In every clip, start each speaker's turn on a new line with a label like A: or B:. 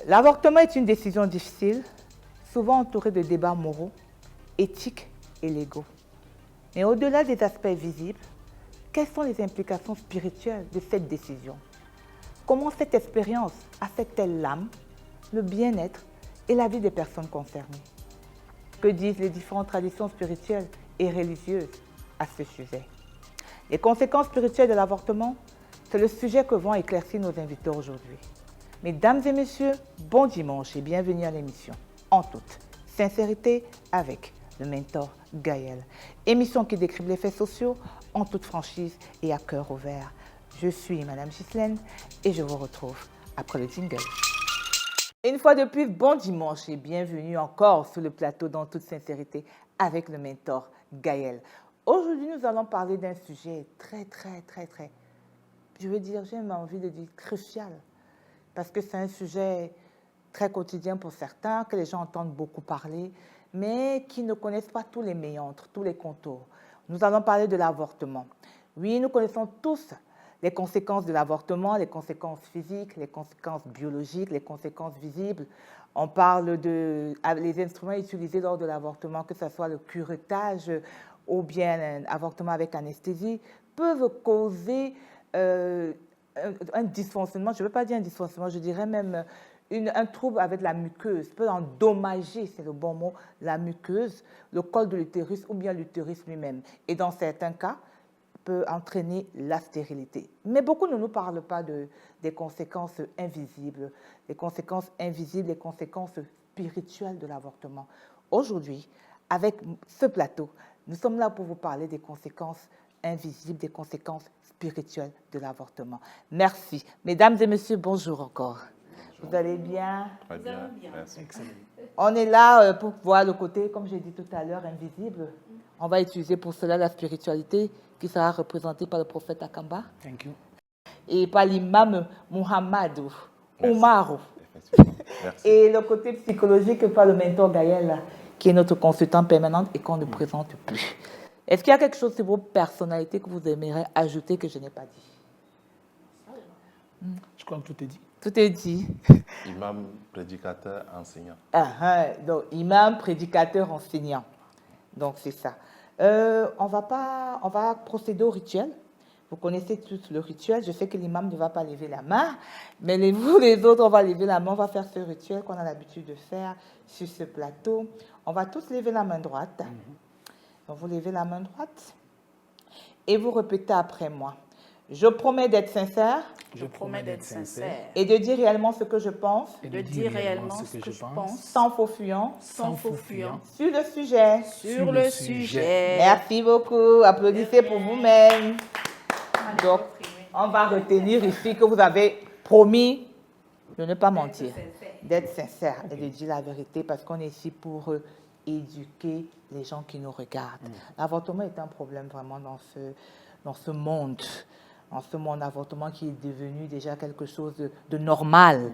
A: L'avortement est une décision difficile, souvent entourée de débats moraux, éthiques et légaux. Mais au-delà des aspects visibles, quelles sont les implications spirituelles de cette décision? Comment cette expérience affecte-t-elle l'âme, le bien-être et la vie des personnes concernées? Que disent les différentes traditions spirituelles et religieuses à ce sujet? Les conséquences spirituelles de l'avortement, c'est le sujet que vont éclaircir nos invités aujourd'hui. Mesdames et messieurs, bon dimanche et bienvenue à l'émission En toute sincérité avec le mentor Gaël. Émission qui décrit les faits sociaux en toute franchise et à cœur ouvert. Je suis Madame Ghislaine et je vous retrouve après le jingle. Et une fois de plus, bon dimanche et bienvenue encore sur le plateau d'En toute sincérité avec le mentor Gaël. Aujourd'hui, nous allons parler d'un sujet très, je veux dire, j'ai même envie de dire crucial, parce que c'est un sujet très quotidien pour certains, que les gens entendent beaucoup parler, mais qui ne connaissent pas tous les méandres, tous les contours. Nous allons parler de l'avortement. Oui, nous connaissons tous les conséquences de l'avortement, les conséquences physiques, les conséquences biologiques, les conséquences visibles. On parle des instruments utilisés lors de l'avortement, que ce soit le curettage ou bien un avortement avec anesthésie, peuvent causer un dysfonctionnement, je ne veux pas dire un dysfonctionnement, je dirais même un trouble avec la muqueuse, peut endommager, c'est le bon mot, la muqueuse, le col de l'utérus ou bien l'utérus lui-même. Et dans certains cas, peut entraîner la stérilité. Mais beaucoup ne nous parlent pas des conséquences invisibles, les conséquences spirituelles de l'avortement. Aujourd'hui, avec ce plateau, nous sommes là pour vous parler des conséquences invisibles, des conséquences spirituelles de l'avortement. Merci. Mesdames et messieurs, bonjour encore. Bonjour. Vous allez bien?
B: Très bien, merci.
A: Excellent. On est là pour voir le côté, comme j'ai dit tout à l'heure, invisible. On va utiliser pour cela la spiritualité qui sera représentée par le prophète Akamba.
C: Thank you.
A: Et par l'imam Muhammadou Oumarou.
B: Merci.
A: Et le côté psychologique par le mentor Gaël, qui est notre consultant permanent et qu'on ne présente plus. Est-ce qu'il y a quelque chose sur vos personnalités que vous aimeriez ajouter que je n'ai pas dit?
C: Je crois que tout est dit.
A: Tout est dit.
B: Imam, prédicateur, enseignant.
A: Donc, imam, prédicateur, enseignant. Donc, c'est ça. On va procéder au rituel. Vous connaissez tous le rituel. Je sais que l'imam ne va pas lever la main, mais vous, les autres, on va lever la main. On va faire ce rituel qu'on a l'habitude de faire sur ce plateau. On va tous lever la main droite. Donc, vous levez la main droite et vous répétez après moi. Je promets d'être sincère.
C: Je promets d'être sincère.
A: Et de dire réellement ce que je pense.
C: Et de dire réellement ce que je pense.
A: Sans faux fuyant.
C: Sans faux fuyant.
A: Sur le sujet.
C: Sur le sujet.
A: Merci beaucoup. Applaudissez pour vous-même. Donc, on va retenir ici que vous avez promis de ne pas mentir, d'être sincère et de dire la vérité parce qu'on est ici pour éduquer les gens qui nous regardent. L'avortement est un problème vraiment dans ce monde. En ce monde, l'avortement qui est devenu déjà quelque chose de normal,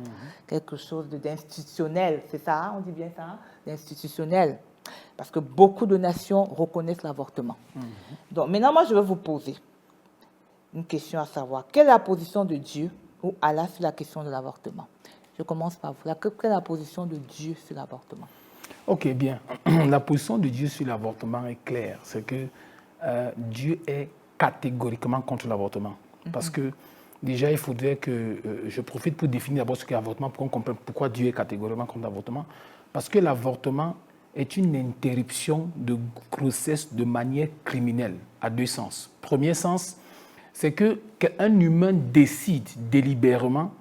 A: quelque chose d'institutionnel. C'est ça, hein, on dit bien ça, hein, d'institutionnel. Parce que beaucoup de nations reconnaissent l'avortement. Donc maintenant, moi, je vais vous poser une question à savoir. Quelle est la position de Dieu ou Allah sur la question de l'avortement? Je commence par vous. Quelle est la position de Dieu sur l'avortement?
C: Ok, bien. La position de Dieu sur l'avortement est claire. C'est que Dieu est catégoriquement contre l'avortement. Parce que déjà, il faudrait que je profite pour définir d'abord ce qu'est l'avortement, pour qu'on comprenne pourquoi Dieu est catégoriquement contre l'avortement. Parce que l'avortement est une interruption de grossesse de manière criminelle, à deux sens. Premier sens, c'est qu'un humain décide délibérément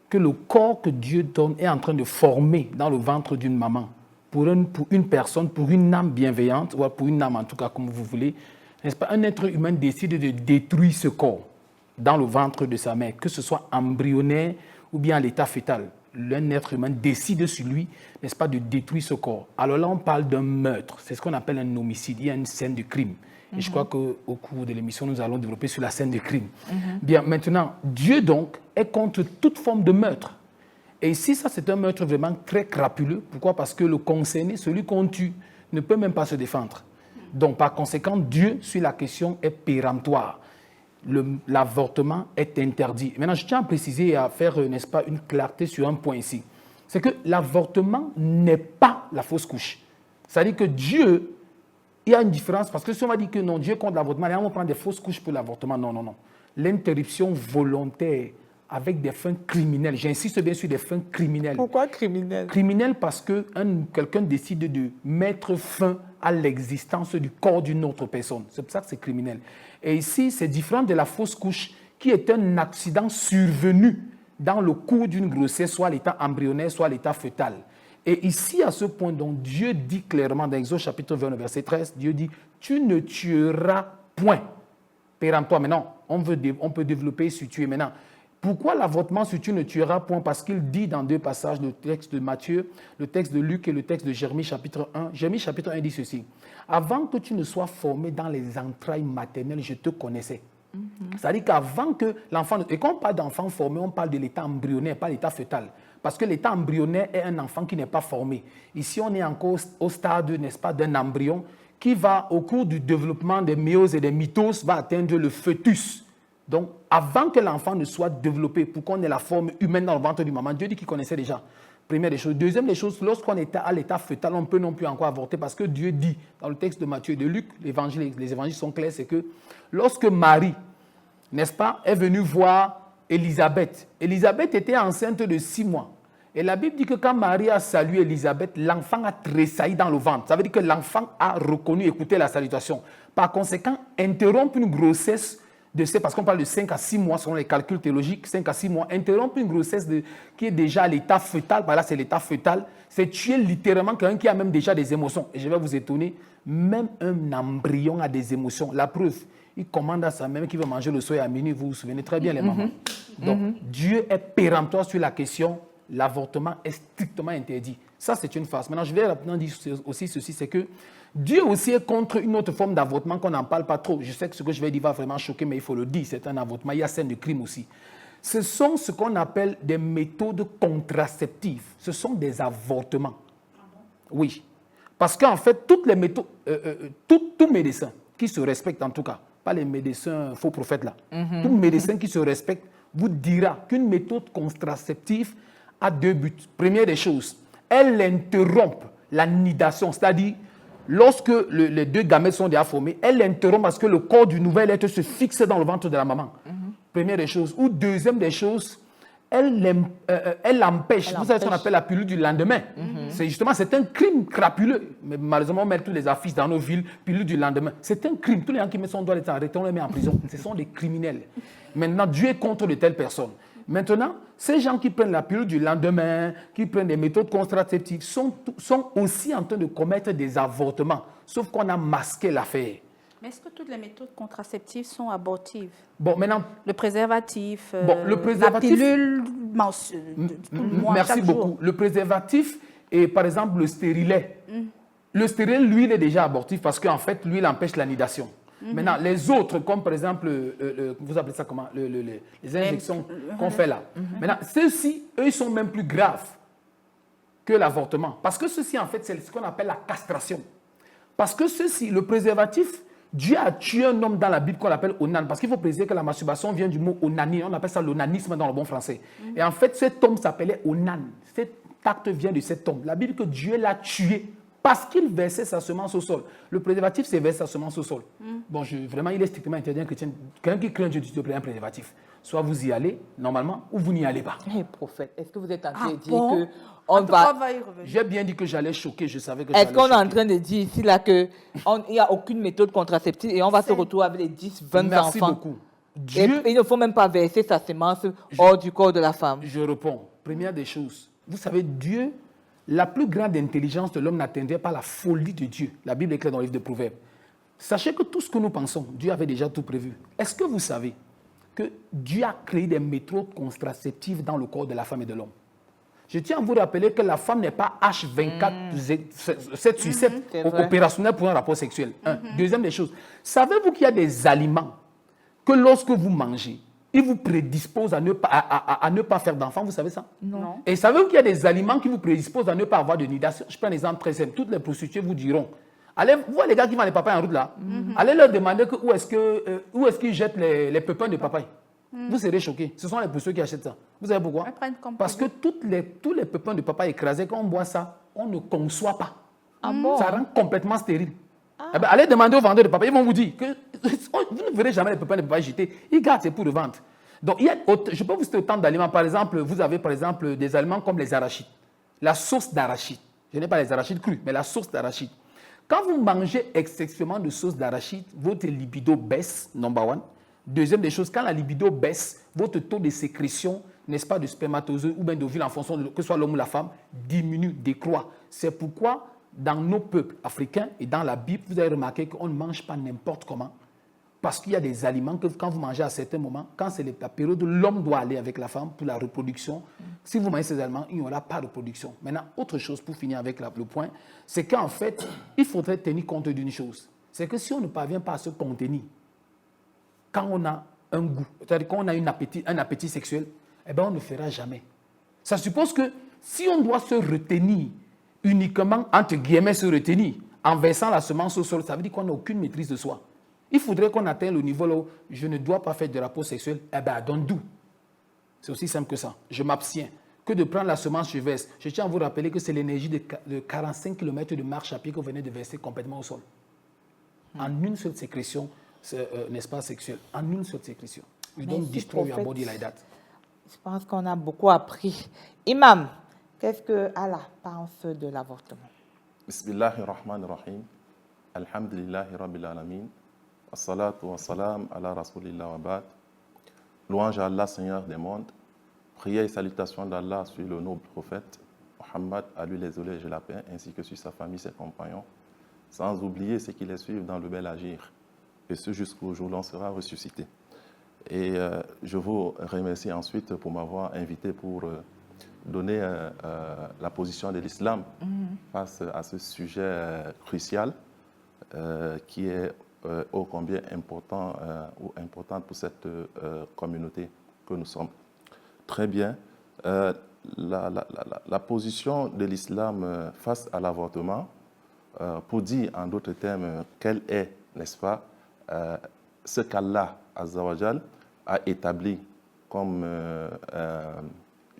C: que le corps que Dieu donne est en train de former dans le ventre d'une maman. Pour une personne, pour une âme bienveillante, ou pour une âme en tout cas, comme vous voulez, n'est-ce pas, un être humain décide de détruire ce corps dans le ventre de sa mère, que ce soit embryonnaire ou bien à l'état fœtal. Un être humain décide sur lui, n'est-ce pas, de détruire ce corps. Alors là, on parle d'un meurtre. C'est ce qu'on appelle un homicide. Il y a une scène de crime. Et je crois qu'au cours de l'émission, nous allons développer sur la scène de crime. Bien, maintenant, Dieu donc est contre toute forme de meurtre. Et ici, ça, c'est un meurtre vraiment très crapuleux. Pourquoi? Parce que le concerné, celui qu'on tue, ne peut même pas se défendre. Donc, par conséquent, Dieu, sur la question, est péremptoire. L'avortement est interdit. Maintenant, je tiens à préciser et à faire, n'est-ce pas, une clarté sur un point ici. c'est que l'avortement n'est pas la fausse couche. C'est-à-dire que Dieu, il y a une différence, parce que si on va dire que non, Dieu contre l'avortement, on prend des fausses couches pour l'avortement, non, non, non. L'interruption volontaire avec des fins criminelles, j'insiste bien sur des fins criminelles.
A: Pourquoi criminel?
C: Criminel parce que quelqu'un décide de mettre fin à l'existence du corps d'une autre personne. C'est pour ça que c'est criminel. Et ici, c'est différent de la fausse couche qui est un accident survenu dans le cours d'une grossesse, soit à l'état embryonnaire, soit à l'état fœtal. Et ici, à ce point, donc, Dieu dit clairement dans Exode chapitre 20, verset 13, Dieu dit « Tu ne tueras point péremptoire ». Maintenant, on peut développer sur tuer maintenant. Pourquoi l'avortement sur tu ne tueras point? Parce qu'il dit dans deux passages, le texte de Matthieu, le texte de Luc et le texte de Jérémie chapitre 1. Jérémie chapitre 1 dit ceci. Avant que tu ne sois formé dans les entrailles maternelles, je te connaissais. C'est-à-dire qu'avant que l'enfant... Et quand on parle d'enfant formé, on parle de l'état embryonnaire, pas l'état fœtal. Parce que l'état embryonnaire est un enfant qui n'est pas formé. Ici, on est encore au stade, n'est-ce pas, d'un embryon qui va, au cours du développement des myoses et des mitoses, va atteindre le fœtus. Donc, avant que l'enfant ne soit développé, pour qu'on ait la forme humaine dans le ventre du maman, Dieu dit qu'il connaissait déjà. Première des choses. Deuxième des choses, lorsqu'on est à l'état fœtal, on ne peut non plus encore avorter parce que Dieu dit, dans le texte de Matthieu et de Luc, les évangiles sont clairs, c'est que lorsque Marie, n'est-ce pas, est venue voir Élisabeth, Élisabeth était enceinte de 6 mois. Et la Bible dit que quand Marie a salué Élisabeth, l'enfant a tressailli dans le ventre. Ça veut dire que l'enfant a reconnu, écouté la salutation. Par conséquent, interrompre une grossesse parce qu'on parle de 5 à 6 mois selon les calculs théologiques, 5 à 6 mois, interrompre une grossesse qui est déjà à l'état fœtal, là c'est l'état fœtal, c'est tuer littéralement quelqu'un qui a même déjà des émotions. Et je vais vous étonner, même un embryon a des émotions. La preuve, il commande à sa mère qui veut manger le soir à minuit, vous vous souvenez très bien les mamans. Donc Dieu est péremptoire sur la question, l'avortement est strictement interdit. Ça c'est une farce. Maintenant je vais rapidement dire aussi ceci, c'est que Dieu aussi est contre une autre forme d'avortement qu'on n'en parle pas trop. Je sais que ce que je vais dire va vraiment choquer, mais il faut le dire, c'est un avortement. Il y a scène de crime aussi. Ce sont ce qu'on appelle des méthodes contraceptives. Ce sont des avortements. Oui. Parce qu'en fait, toutes les méthodes, tout médecin qui se respecte en tout cas, pas les médecins faux prophètes là, tout médecin qui se respecte vous dira qu'une méthode contraceptive a 2 buts. Première des choses, elle interrompt la nidation, c'est-à-dire lorsque les 2 gamètes sont déjà formés, elle interrompt parce que le corps du nouvel être se fixe dans le ventre de la maman. Première des choses. Ou deuxième des choses, elle empêche. Vous savez ce qu'on appelle la pilule du lendemain. C'est un crime crapuleux. Mais malheureusement, on met tous les affiches dans nos villes, pilule du lendemain. C'est un crime. Tous les gens qui mettent son doigt être arrêtés, on les met en prison. Ce sont des criminels. Maintenant, Dieu est contre de telles personnes. Maintenant, ces gens qui prennent la pilule du lendemain, qui prennent des méthodes contraceptives, sont aussi en train de commettre des avortements, sauf qu'on a masqué l'affaire.
D: Mais est-ce que toutes les méthodes contraceptives sont abortives?
C: Bon, maintenant...
D: Le préservatif,
C: le préservatif
D: la pilule,
C: merci beaucoup. Le préservatif et par exemple le stérilet. Le stérilet, lui, il est déjà abortif parce qu'en fait, lui, il empêche la nidation. Maintenant, les autres, comme par exemple, vous appelez ça comment, les injections qu'on fait là. Maintenant, ceux-ci, eux, ils sont même plus graves que l'avortement. Parce que ceci, en fait, c'est ce qu'on appelle la castration. Parce que ceci, le préservatif, Dieu a tué un homme dans la Bible qu'on appelle Onan. Parce qu'il faut préciser que la masturbation vient du mot onanie. On appelle ça l'onanisme dans le bon français. Et en fait, cet homme s'appelait Onan. Cet acte vient de cet homme. La Bible dit que Dieu l'a tué parce qu'il versait sa semence au sol. Le préservatif, c'est verser sa semence au sol. Bon, vraiment, il est strictement interdit à un chrétien. Quelqu'un qui craint Dieu, tu te prends un préservatif. Soit vous y allez, normalement, ou vous n'y allez pas.
A: Hey, prophète, est-ce que vous êtes en train de dire
D: bon?
A: que on va
D: y revenir.
C: J'ai bien dit que j'allais choquer, je savais que j'allais
A: Est-ce qu'on est en
C: choquer.
A: train de dire ici là qu'il n'y a aucune méthode contraceptive et on va se retrouver avec les 10, 20
C: Merci
A: enfants?
C: beaucoup.
A: Et
C: Dieu,
A: il ne faut même pas verser sa semence hors du corps de la femme.
C: je réponds. Première des choses, vous savez, Dieu, la plus grande intelligence de l'homme n'atteindrait pas la folie de Dieu. La Bible est claire dans le livre de Proverbes. Sachez que tout ce que nous pensons, Dieu avait déjà tout prévu. Est-ce que vous savez que Dieu a créé des méthodes contraceptives dans le corps de la femme et de l'homme? Je tiens à vous rappeler que la femme n'est pas H24, 7 sur 7 opérationnelle pour un rapport sexuel. Deuxième des choses, savez-vous qu'il y a des aliments que lorsque vous mangez, ils vous prédisposent à ne pas faire d'enfants, vous savez ça?
D: Non.
C: Et savez-vous qu'il y a des aliments qui vous prédisposent à ne pas avoir de nidation? Je prends un exemple très simple. Toutes les prostituées vous diront, allez, vous voyez les gars qui vendent les papayes en route là, allez leur demander où est-ce qu'ils jettent les pépins de papaye. Vous serez choqués. Ce sont les pousseux qui achètent ça. Vous savez pourquoi?
D: Ils prennent comme
C: Parce que
D: produit.
C: tous les pépins de papa écrasés, quand on boit ça, on ne conçoit pas.
A: Ah bon?
C: Ça rend complètement stérile. Eh ben, allez demander aux vendeurs de papa, ils vont vous dire que vous ne verrez jamais les pépins de papa jetés. Ils gardent ces pots de vente. Donc, je peux vous citer autant d'aliments. Par exemple, vous avez par exemple des aliments comme les arachides. La sauce d'arachide. Je n'ai pas les arachides crus, mais la sauce d'arachide. Quand vous mangez excessivement de sauce d'arachide, votre libido baisse, number one. Deuxième des choses, quand la libido baisse, votre taux de sécrétion, n'est-ce pas, de spermatozoïdes ou bien d'ovules en fonction de que ce soit l'homme ou la femme, diminue, décroît. C'est pourquoi, dans nos peuples africains et dans la Bible, vous avez remarqué qu'on ne mange pas n'importe comment. Parce qu'il y a des aliments que quand vous mangez à certains moments, quand c'est la période où l'homme doit aller avec la femme pour la reproduction, si vous mangez ces aliments, il n'y aura pas de reproduction. Maintenant, autre chose pour finir avec le point, c'est qu'en fait, il faudrait tenir compte d'une chose. C'est que si on ne parvient pas à se contenir, quand on a un goût, c'est-à-dire quand on a un appétit sexuel, eh bien, on ne fera jamais. Ça suppose que si on doit se retenir uniquement, entre guillemets, se retenir, en versant la semence au sol, ça veut dire qu'on n'a aucune maîtrise de soi. Il faudrait qu'on atteigne le niveau là où je ne dois pas faire de rapport sexuel, eh bien, don't do. C'est aussi simple que ça. Je m'abstiens. Que de prendre la semence, je verse. Je tiens à vous rappeler que c'est l'énergie de 45 km de marche à pied que vous venez de verser complètement au sol. En une seule sécrétion, n'est-ce pas, sexuelle. En une seule sécrétion. You don't
A: Merci,
C: destroy your
A: prophète.
C: body like that.
A: Je pense qu'on a beaucoup appris. Imam, qu'est-ce que Allah pense de l'avortement?
B: Bismillahirrahmanirrahim. Alhamdulillahi Rabbil Alamin. Assalatu wassalam ala Rasulillah wa ba'd. Louange à Allah, Seigneur des mondes. Prière et salutations d'Allah sur le noble prophète Mohammed, à lui les eaux et la paix, ainsi que sur sa famille, ses compagnons, sans oublier ceux qui les suivent dans le bel agir, et ce jusqu'au jour où l'on sera ressuscité. Et je vous remercie ensuite pour m'avoir invité pour donner la position de l'islam face à ce sujet crucial qui est ô combien important ou importante pour cette communauté que nous sommes. Très bien. La position de l'islam face à l'avortement, pour dire en d'autres termes quel est, n'est-ce pas, ce qu'Allah Azza wa Jal a établi comme,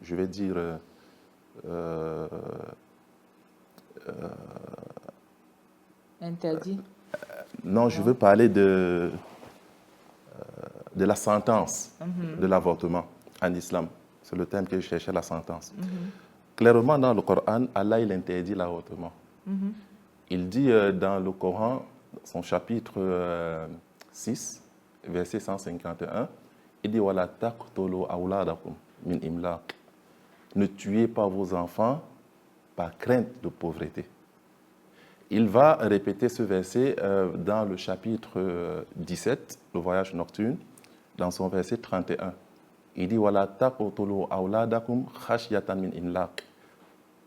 B: je vais dire,
A: Interdit.
B: non, je veux parler de la sentence de l'avortement en islam. C'est le terme que je cherchais, la sentence. Clairement, dans le Coran, Allah, il interdit l'avortement. Il dit dans le Coran, son chapitre 6, verset 151, il dit « Wala taqtulu awladakum min imlaq » Ne tuez pas vos enfants par crainte de pauvreté. Il va répéter ce verset dans le chapitre 17, le voyage nocturne, dans son verset 31. Il dit « Wala taqtulu awladakum khashyatan min imlaq »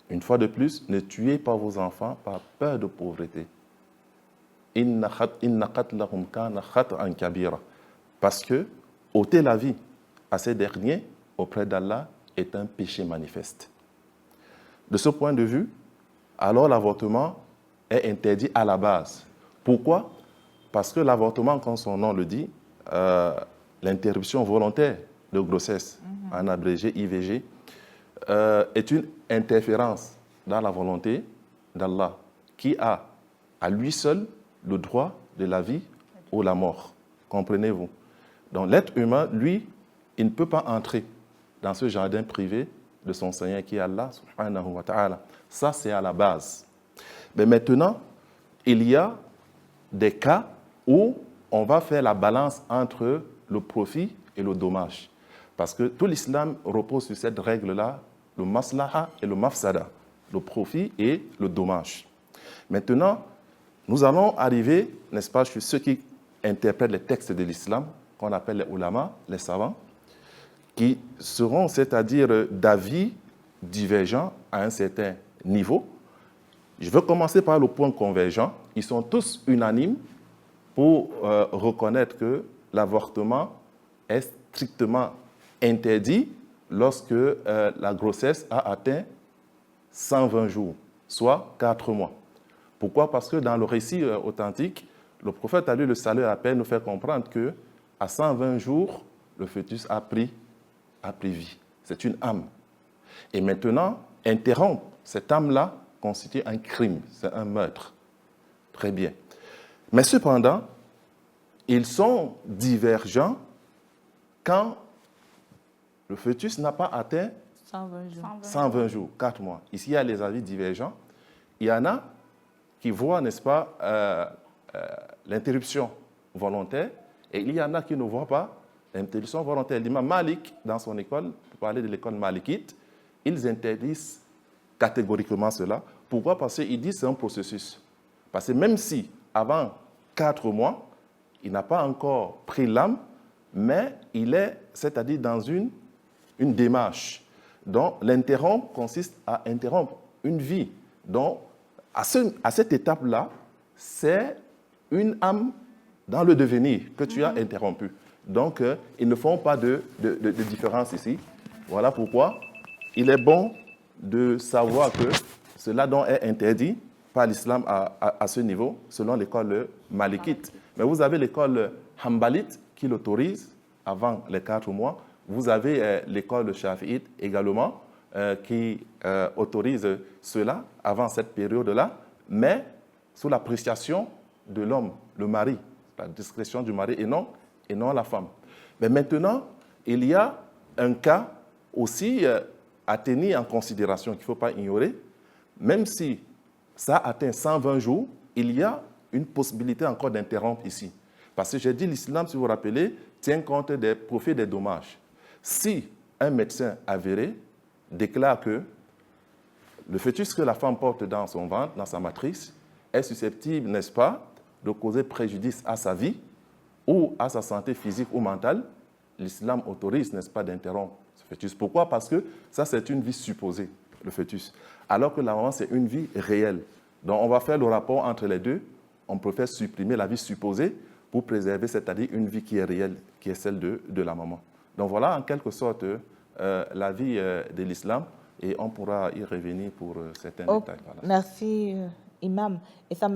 B: Une fois de plus, ne tuez pas vos enfants par peur de pauvreté. Inna qatlahum kana khat'an kabira. Parce que ôter la vie à ces derniers auprès d'Allah est un péché manifeste. De ce point de vue, alors l'avortement est interdit à la base. Pourquoi? Parce que l'avortement, comme son nom le dit, l'interruption volontaire de grossesse, en abrégé IVG, est une interférence dans la volonté d'Allah qui a à lui seul le droit de la vie ou la mort. Comprenez-vous? Donc l'être humain, lui, il ne peut pas entrer dans ce jardin privé de son Seigneur qui est Allah subhanahu wa ta'ala. Ça, c'est à la base. Mais maintenant, il y a des cas où on va faire la balance entre le profit et le dommage. Parce que tout l'islam repose sur cette règle-là, le maslaha et le mafsada, le profit et le dommage. Maintenant, nous allons arriver, n'est-ce pas, sur ceux qui interprètent les textes de l'islam, qu'on appelle les ulama, les savants, qui seront, c'est-à-dire d'avis divergents à un certain niveau. Je veux commencer par le point convergent. Ils sont tous unanimes pour reconnaître que l'avortement est strictement interdit lorsque la grossesse a atteint 120 jours, soit 4 mois. Pourquoi? Parce que dans le récit authentique, le prophète, à lui le salut et la paix, nous fait comprendre qu'à 120 jours, le fœtus a pris vie. C'est une âme. Et maintenant, interrompre cette âme-là constitue un crime, c'est un meurtre. Très bien. Mais cependant, ils sont divergents quand le fœtus n'a pas atteint
A: 120 jours.
B: 120 jours, 4 mois. Ici, il y a les avis divergents. Il y en a qui voient, n'est-ce pas, l'interruption volontaire, et il y en a qui ne voient pas l'interruption volontaire. L'imam Malik, dans son école, pour parler de l'école malikite, ils interdisent catégoriquement cela. Pourquoi? Parce qu'ils disent que c'est un processus. Parce que même si, avant 4 mois, il n'a pas encore pris l'âme, mais il est, c'est-à-dire dans une démarche. Donc, l'interrompre consiste à interrompre une vie. Donc, à cette étape-là, c'est une âme dans le devenir que tu as interrompu. Donc, ils ne font pas de différence ici. Voilà pourquoi il est bon de savoir que cela dont est interdit par l'islam à ce niveau, selon l'école malikite. Mais vous avez l'école hanbalite qui l'autorise avant les 4 mois. Vous avez l'école shafiite également qui autorise cela avant cette période-là, mais sous l'appréciation de l'homme, le mari, la discrétion du mari et non la femme. Mais maintenant, il y a un cas aussi à tenir en considération qu'il ne faut pas ignorer. Même si ça atteint 120 jours, il y a une possibilité encore d'interrompre ici. Parce que j'ai dit, l'islam, si vous vous rappelez, tient compte des profits et des dommages. Si un médecin avéré déclare que le fœtus que la femme porte dans son ventre, dans sa matrice, est susceptible, n'est-ce pas, de causer préjudice à sa vie ou à sa santé physique ou mentale, l'islam autorise, n'est-ce pas, d'interrompre ce fœtus. Pourquoi? Parce que ça, c'est une vie supposée, le fœtus. Alors que la maman, c'est une vie réelle. Donc, on va faire le rapport entre les deux. On préfère supprimer la vie supposée pour préserver, c'est-à-dire une vie qui est réelle, qui est celle de la maman. Donc, voilà en quelque sorte la vie de l'islam et on pourra y revenir pour certains détails. Voilà.
A: Merci, Imam. Et ça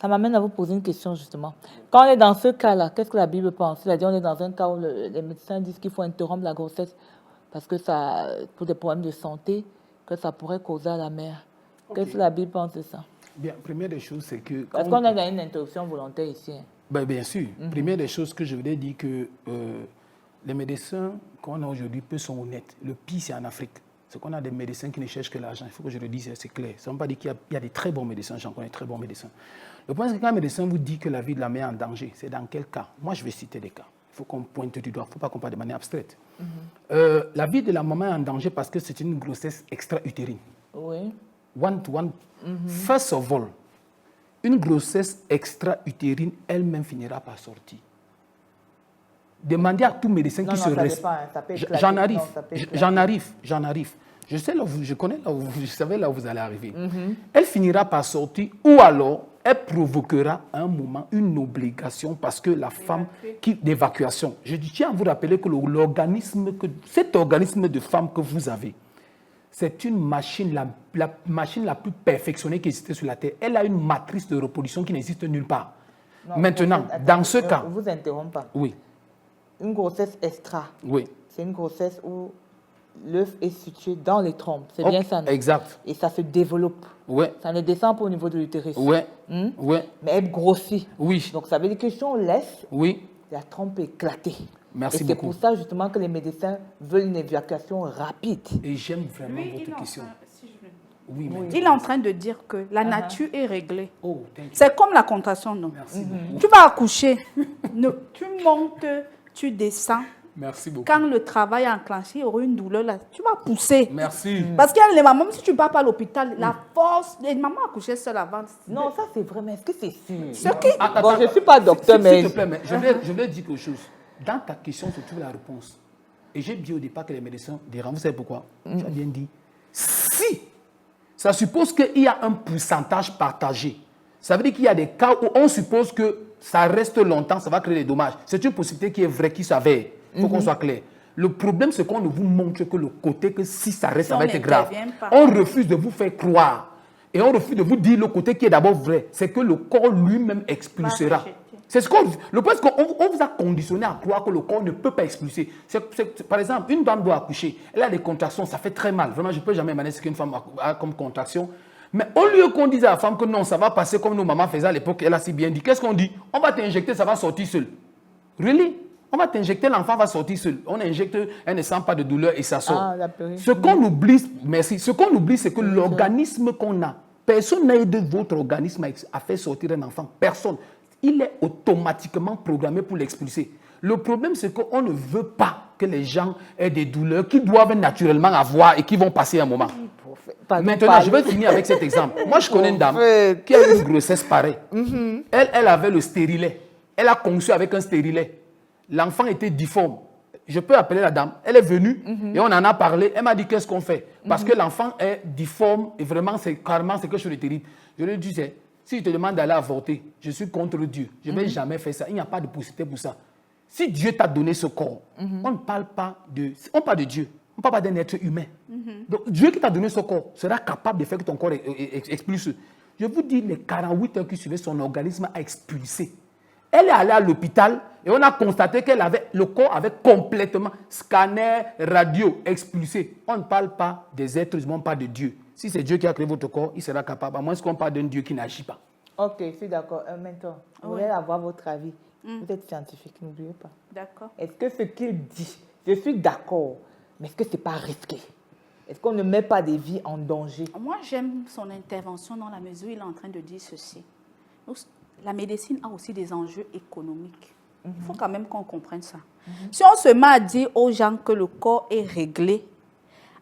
A: m'amène à vous poser une question, justement. Quand on est dans ce cas-là, qu'est-ce que la Bible pense? C'est-à-dire, on est dans un cas où les médecins disent qu'il faut interrompre la grossesse parce que ça, pour des problèmes de santé, que ça pourrait causer à la mère. Okay. Qu'est-ce que la Bible pense de ça?
C: Bien, première des choses, c'est que...
A: Parce qu'on est dans une interruption volontaire ici.
C: Bien sûr. Première des choses que je voulais dire que les médecins qu'on a aujourd'hui, peu sont honnêtes. Le pire, c'est en Afrique. C'est qu'on a des médecins qui ne cherchent que l'argent. Il faut que je le dise, c'est clair. Ça ne veut pas dire qu'il y a des très bons médecins. J'en connais très bons médecins. Le point, c'est que quand un médecin vous dit que la vie de la mère est en danger, c'est dans quel cas? Moi, je vais citer des cas. Il faut qu'on pointe du doigt. Il ne faut pas qu'on parle de manière abstraite. La vie de la maman est en danger parce que c'est une grossesse extra-utérine.
A: Oui.
C: One. First of all, une grossesse extra-utérine elle-même finira par sortir. Demandez à tout médecin qui se respecte. J'en arrive. Je sais là où je connais là où je savais là où vous allez arriver. Elle finira par sortir ou alors elle provoquera à un moment une obligation parce que la femme d'évacuation. Je tiens à vous rappeler que cet organisme de femme que vous avez, c'est une machine, la machine la plus perfectionnée qui existait sur la Terre. Elle a une matrice de reproduction qui n'existe nulle part. Non, maintenant, dans ce cas...
A: Je vous interromps pas.
C: Oui.
A: Une grossesse extra.
C: Oui.
A: C'est une grossesse où l'œuf est situé dans les trompes. C'est bien ça, non?
C: Exact.
A: Et ça se développe.
C: Oui.
A: Ça ne descend pas au niveau de l'utérus.
C: Oui. Oui.
A: Mais elle grossit.
C: Oui.
A: Donc ça veut dire que si on laisse,
C: oui,
A: la trompe est éclatée.
C: Merci
A: et
C: beaucoup.
A: c'est pour ça justement que les médecins veulent une évacuation rapide.
C: Et j'aime vraiment votre question.
D: Oui, il est en train de dire que la nature est réglée.
C: Oh,
D: c'est comme la contraction, non?
C: Merci beaucoup.
D: Tu vas accoucher, tu montes, tu descends.
C: Merci beaucoup.
D: Quand le travail est enclenché, il y aura une douleur là, tu vas pousser.
C: Merci.
D: Parce qu'il y a les mamans, même si tu ne pars pas à l'hôpital, la force, les mamans accouchaient seules avant.
A: Non, ça c'est vrai, mais est-ce que c'est sûr?
D: Bon,
A: je ne suis pas docteur, mais...
C: S'il te plaît, mais je voulais dire quelque chose. Dans ta question se trouve la réponse. Et j'ai dit au départ que les médecins diront, vous savez pourquoi? Tu as bien dit. Si ça suppose qu'il y a un pourcentage partagé, ça veut dire qu'il y a des cas où on suppose que ça reste longtemps, ça va créer des dommages. C'est une possibilité qui est vraie, qui s'avère. Il faut qu'on soit clair. Le problème, c'est qu'on ne vous montre que le côté que si ça reste, ça va être grave. On refuse de vous faire croire. Et on refuse de vous dire le côté qui est d'abord vrai. C'est que le corps lui-même expulsera. C'est ce qu'on... Le point, c'est qu'on vous a conditionné à croire que le corps ne peut pas expulser. Par exemple, une dame doit accoucher. Elle a des contractions, ça fait très mal. Vraiment, je ne peux jamais imaginer ce qu'une femme a comme contraction. Mais au lieu qu'on dise à la femme que non, ça va passer comme nos mamans faisaient à l'époque, elle a si bien dit. Qu'est-ce qu'on dit? On va t'injecter, ça va sortir seul. Really? On va t'injecter, l'enfant va sortir seul. On injecte, elle ne sent pas de douleur et ça sort. Ce qu'on oublie, merci, ce qu'on oublie, c'est que l'organisme qu'on a, personne n'a aidé votre organisme à faire sortir un enfant. Personne. Il est automatiquement programmé pour l'expulser. Le problème, c'est qu'on ne veut pas que les gens aient des douleurs qu'ils doivent naturellement avoir et qui vont passer un moment. Maintenant, je vais finir avec cet exemple. Moi, je connais une dame qui a eu une grossesse pareille. Elle avait le stérilet. Elle a conçu avec un stérilet. L'enfant était difforme. Je peux appeler la dame. Elle est venue et on en a parlé. Elle m'a dit qu'est-ce qu'on fait. Parce que l'enfant est difforme et vraiment, c'est carrément quelque chose de terrible. Je lui ai dit, si je te demande d'aller avorter, je suis contre Dieu. Je ne vais jamais faire ça. Il n'y a pas de possibilité pour ça. Si Dieu t'a donné ce corps, on ne parle pas de... On parle de Dieu. On ne parle pas d'un être humain. Donc, Dieu qui t'a donné ce corps sera capable de faire que ton corps expulse. Je vous dis, les 48 heures qui suivaient, son organisme a expulsé. Elle est allée à l'hôpital et on a constaté que le corps avait complètement scanner, radio, expulsé. On ne parle pas des êtres humains, on parle de Dieu. Si c'est Dieu qui a créé votre corps, il sera capable, à moins qu'on parle d'un Dieu qui n'agit pas.
A: Ok, je suis d'accord. Maintenant, je voulais avoir votre avis. Vous êtes scientifique, n'oubliez pas.
D: D'accord.
A: Est-ce que ce qu'il dit, je suis d'accord, mais est-ce que ce n'est pas risqué? Est-ce qu'on ne met pas des vies en danger?
D: Moi, j'aime son intervention dans la mesure où il est en train de dire ceci. La médecine a aussi des enjeux économiques. Il faut quand même qu'on comprenne ça. Si on se met à dire aux gens que le corps est réglé,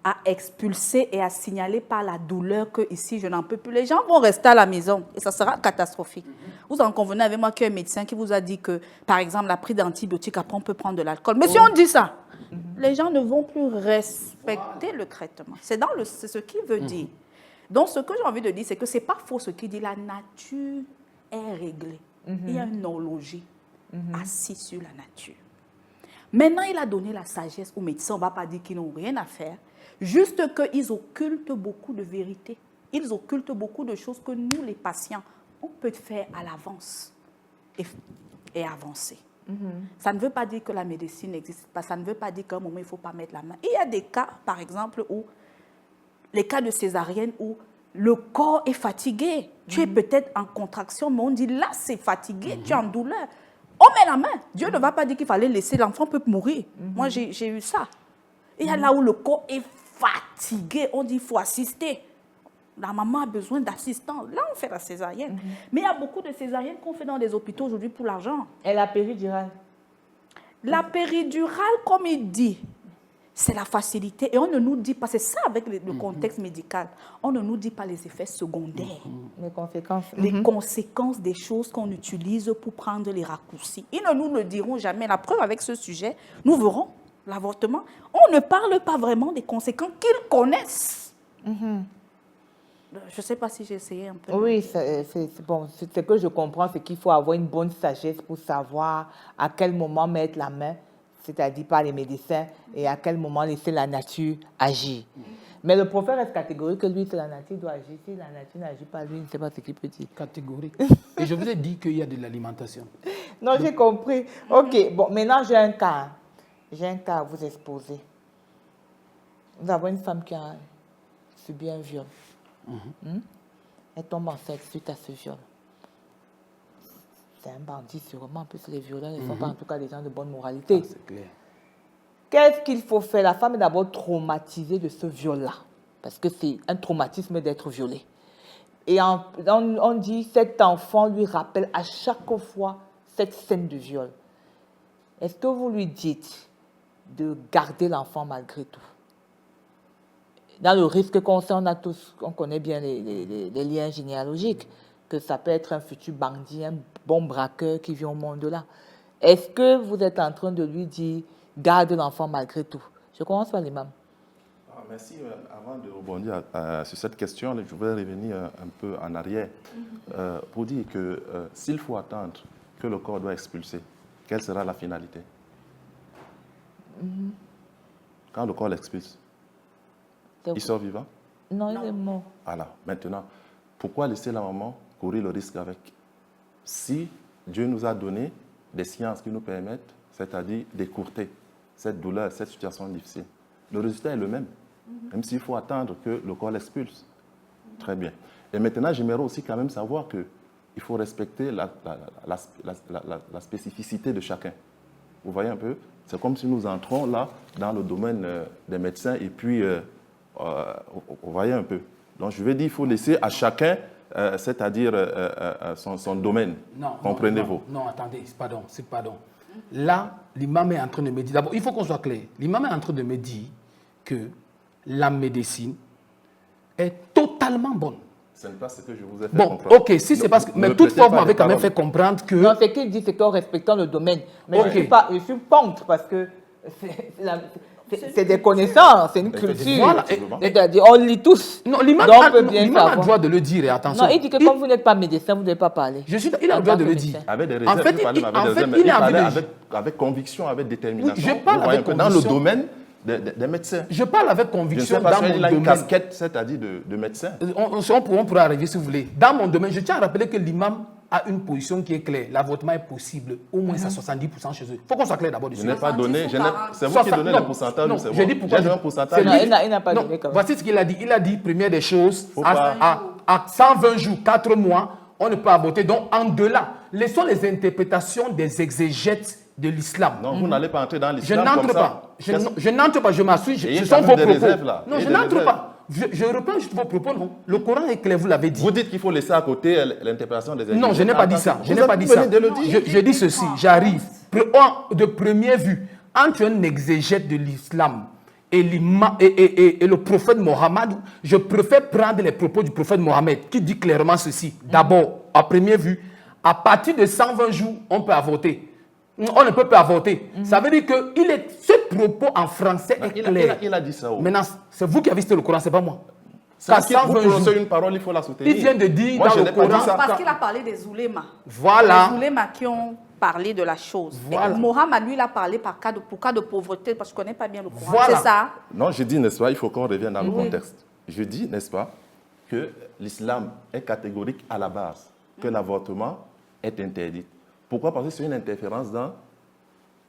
D: à expulser et à signaler par la douleur que ici je n'en peux plus, les gens vont rester à la maison et ça sera catastrophique. Vous en convenez avec moi qu'il y a un médecin qui vous a dit que, par exemple, la prise d'antibiotiques, après on peut prendre de l'alcool. Mais si on dit ça, les gens ne vont plus respecter le traitement. C'est ce qu'il veut dire. Donc, ce que j'ai envie de dire, c'est que ce n'est pas faux ce qu'il dit. La nature est réglée. Il y a une horloger assis sur la nature. Maintenant, il a donné la sagesse aux médecins. On ne va pas dire qu'ils n'ont rien à faire. Juste qu'ils occultent beaucoup de vérités. Ils occultent beaucoup de choses que nous, les patients, on peut faire à l'avance et avancer. Ça ne veut pas dire que la médecine n'existe pas. Ça ne veut pas dire qu'à un moment, il ne faut pas mettre la main. Il y a des cas, par exemple, où les cas de césarienne où le corps est fatigué. Tu es peut-être en contraction, mais on dit là, c'est fatigué, tu es en douleur. On met la main. Dieu ne va pas dire qu'il fallait laisser l'enfant peut mourir. Moi, j'ai eu ça. Il y a là où le corps est fatigué. On dit qu'il faut assister. La maman a besoin d'assistance. Là, on fait la césarienne. Mais il y a beaucoup de césariennes qu'on fait dans les hôpitaux aujourd'hui pour l'argent.
A: Et la péridurale?
D: La péridurale, comme il dit, c'est la facilité. Et on ne nous dit pas, c'est ça avec le contexte médical, on ne nous dit pas les effets secondaires.
A: Les conséquences.
D: Les conséquences des choses qu'on utilise pour prendre les raccourcis. Ils ne nous le diront jamais. La preuve avec ce sujet, nous verrons l'avortement. On ne parle pas vraiment des conséquences qu'ils connaissent. Je ne sais pas si j'ai essayé un peu.
A: Oui, c'est bon. Ce que je comprends, c'est qu'il faut avoir une bonne sagesse pour savoir à quel moment mettre la main, c'est-à-dire par les médecins, et à quel moment laisser la nature agir. Mais le prophète reste catégorique que lui, c'est la nature doit agir. Si la nature n'agit pas, lui, il ne sait pas ce qu'il peut dire.
C: Catégorique. Et je vous ai dit qu'il y a de l'alimentation.
A: Non, j'ai compris. Ok, bon, maintenant j'ai un cas. J'ai un cas à vous exposer. Nous avons une femme qui a subi un viol. Elle tombe enceinte suite à ce viol. C'est un bandit sûrement. En plus, les violeurs ne sont pas en tout cas des gens de bonne moralité.
C: Ah, c'est clair.
A: Qu'est-ce qu'il faut faire? La femme est d'abord traumatisée de ce viol-là. Parce que c'est un traumatisme d'être violée. Et on dit cet enfant lui rappelle à chaque fois cette scène de viol. Est-ce que vous lui dites de garder l'enfant malgré tout? Dans le risque qu'on sait, on connaît bien les liens généalogiques, que ça peut être un futur bandit, un bon braqueur qui vient au monde là. Est-ce que vous êtes en train de lui dire garde l'enfant malgré tout? Je commence par l'imam.
B: Merci. Avant de rebondir sur cette question, je voudrais revenir un peu en arrière pour dire que s'il faut attendre que le corps doit expulser, quelle sera la finalité? Quand le corps l'expulse, il sort vivant?
A: Non, il est mort.
B: Voilà. Maintenant, pourquoi laisser la maman courir le risque avec? Si Dieu nous a donné des sciences qui nous permettent, c'est-à-dire d'écourter cette douleur, cette situation difficile. Le résultat est le même, même s'il faut attendre que le corps l'expulse. Très bien. Et maintenant, j'aimerais aussi quand même savoir qu'il faut respecter la spécificité de chacun. Vous voyez un peu? C'est comme si nous entrons là dans le domaine des médecins et puis, vous voyez un peu. Donc, je vais dire, il faut laisser à chacun, c'est-à-dire son domaine. Comprenez-vous?
C: Non, attendez, pardon. Là, l'imam est en train de me dire, d'abord, il faut qu'on soit clair. L'imam est en train de me dire que la médecine est totalement bonne.
B: Ce n'est pas ce que je vous ai fait comprendre.
C: Ok, si c'est parce que... Mais toutefois, vous m'avez quand même fait comprendre que...
A: Non, ce qu'il dit, c'est qu'en respectant le domaine. Mais je suis contre parce que c'est des connaissances, c'est une culture.
C: Voilà.
A: C'est-à-dire, on lit tous.
C: Non, l'imam
A: Donc,
C: a le droit de le dire, et attention.
A: Non, il dit que comme vous n'êtes pas médecin, vous ne devez pas parler.
C: Il a le droit de le dire.
B: Avec des réserves, il parlait avec conviction, avec détermination.
C: Oui, je parle avec conviction.
B: Dans le domaine des médecins.
C: Je parle avec conviction dans mon domaine.
B: Il a une casquette, c'est-à-dire de médecin.
C: On pourra arriver si vous voulez. Dans mon domaine, je tiens à rappeler que l'imam a une position qui est claire. L'avortement est possible, au moins à 70% chez eux. Il faut qu'on soit clair d'abord dessus.
B: Je n'ai pas donné, c'est vous qui donnez le pourcentage.
C: Non, j'ai dit pourquoi.
B: J'ai un pourcentage.
A: Il n'a pas donné quand même.
C: Voici ce qu'il a dit. Il a dit, première des choses, à 120 jours, 4 mois, on ne peut avorter. Donc, en delà, laissons les interprétations des exégètes de l'islam.
B: Non, vous n'allez pas entrer dans l'islam.
C: Je n'entre pas. Je n'entre pas, je m'assume. Ce sont vos propos. Non, je n'entre pas. Je reprends juste vos propos, non. Le Coran est clair, vous l'avez dit.
B: Vous dites qu'il faut laisser à côté l'interprétation des exégètes.
C: Non, je n'ai pas dit ça. Je n'ai pas dit ça. Je dis ceci, j'arrive. De première vue, entre un exégète de l'islam et le prophète Mohammed, je préfère prendre les propos du prophète Mohammed qui dit clairement ceci. D'abord, à première vue, à partir de 120 jours, on peut avorter. On ne peut pas avorter. Ça veut dire que ce propos en français est clair.
B: Il a dit ça.
C: Maintenant, c'est vous qui avez cité le Coran, ce n'est pas moi.
B: Parce que vous prononcez une parole, il faut la soutenir.
C: Il vient de dire
B: moi,
C: dans le Coran...
D: Parce qu'il a parlé des oulémas.
C: Voilà.
D: Les oulémas qui ont parlé de la chose.
C: Voilà.
D: Mohammed, lui, il a parlé pour cas de pauvreté, parce que je ne connais pas bien le Coran.
C: Voilà.
D: C'est ça?
B: Non, je dis, n'est-ce pas, il faut qu'on revienne dans le contexte. Je dis, n'est-ce pas, que l'islam est catégorique à la base, que l'avortement est interdit. Pourquoi? Parce que c'est une interférence dans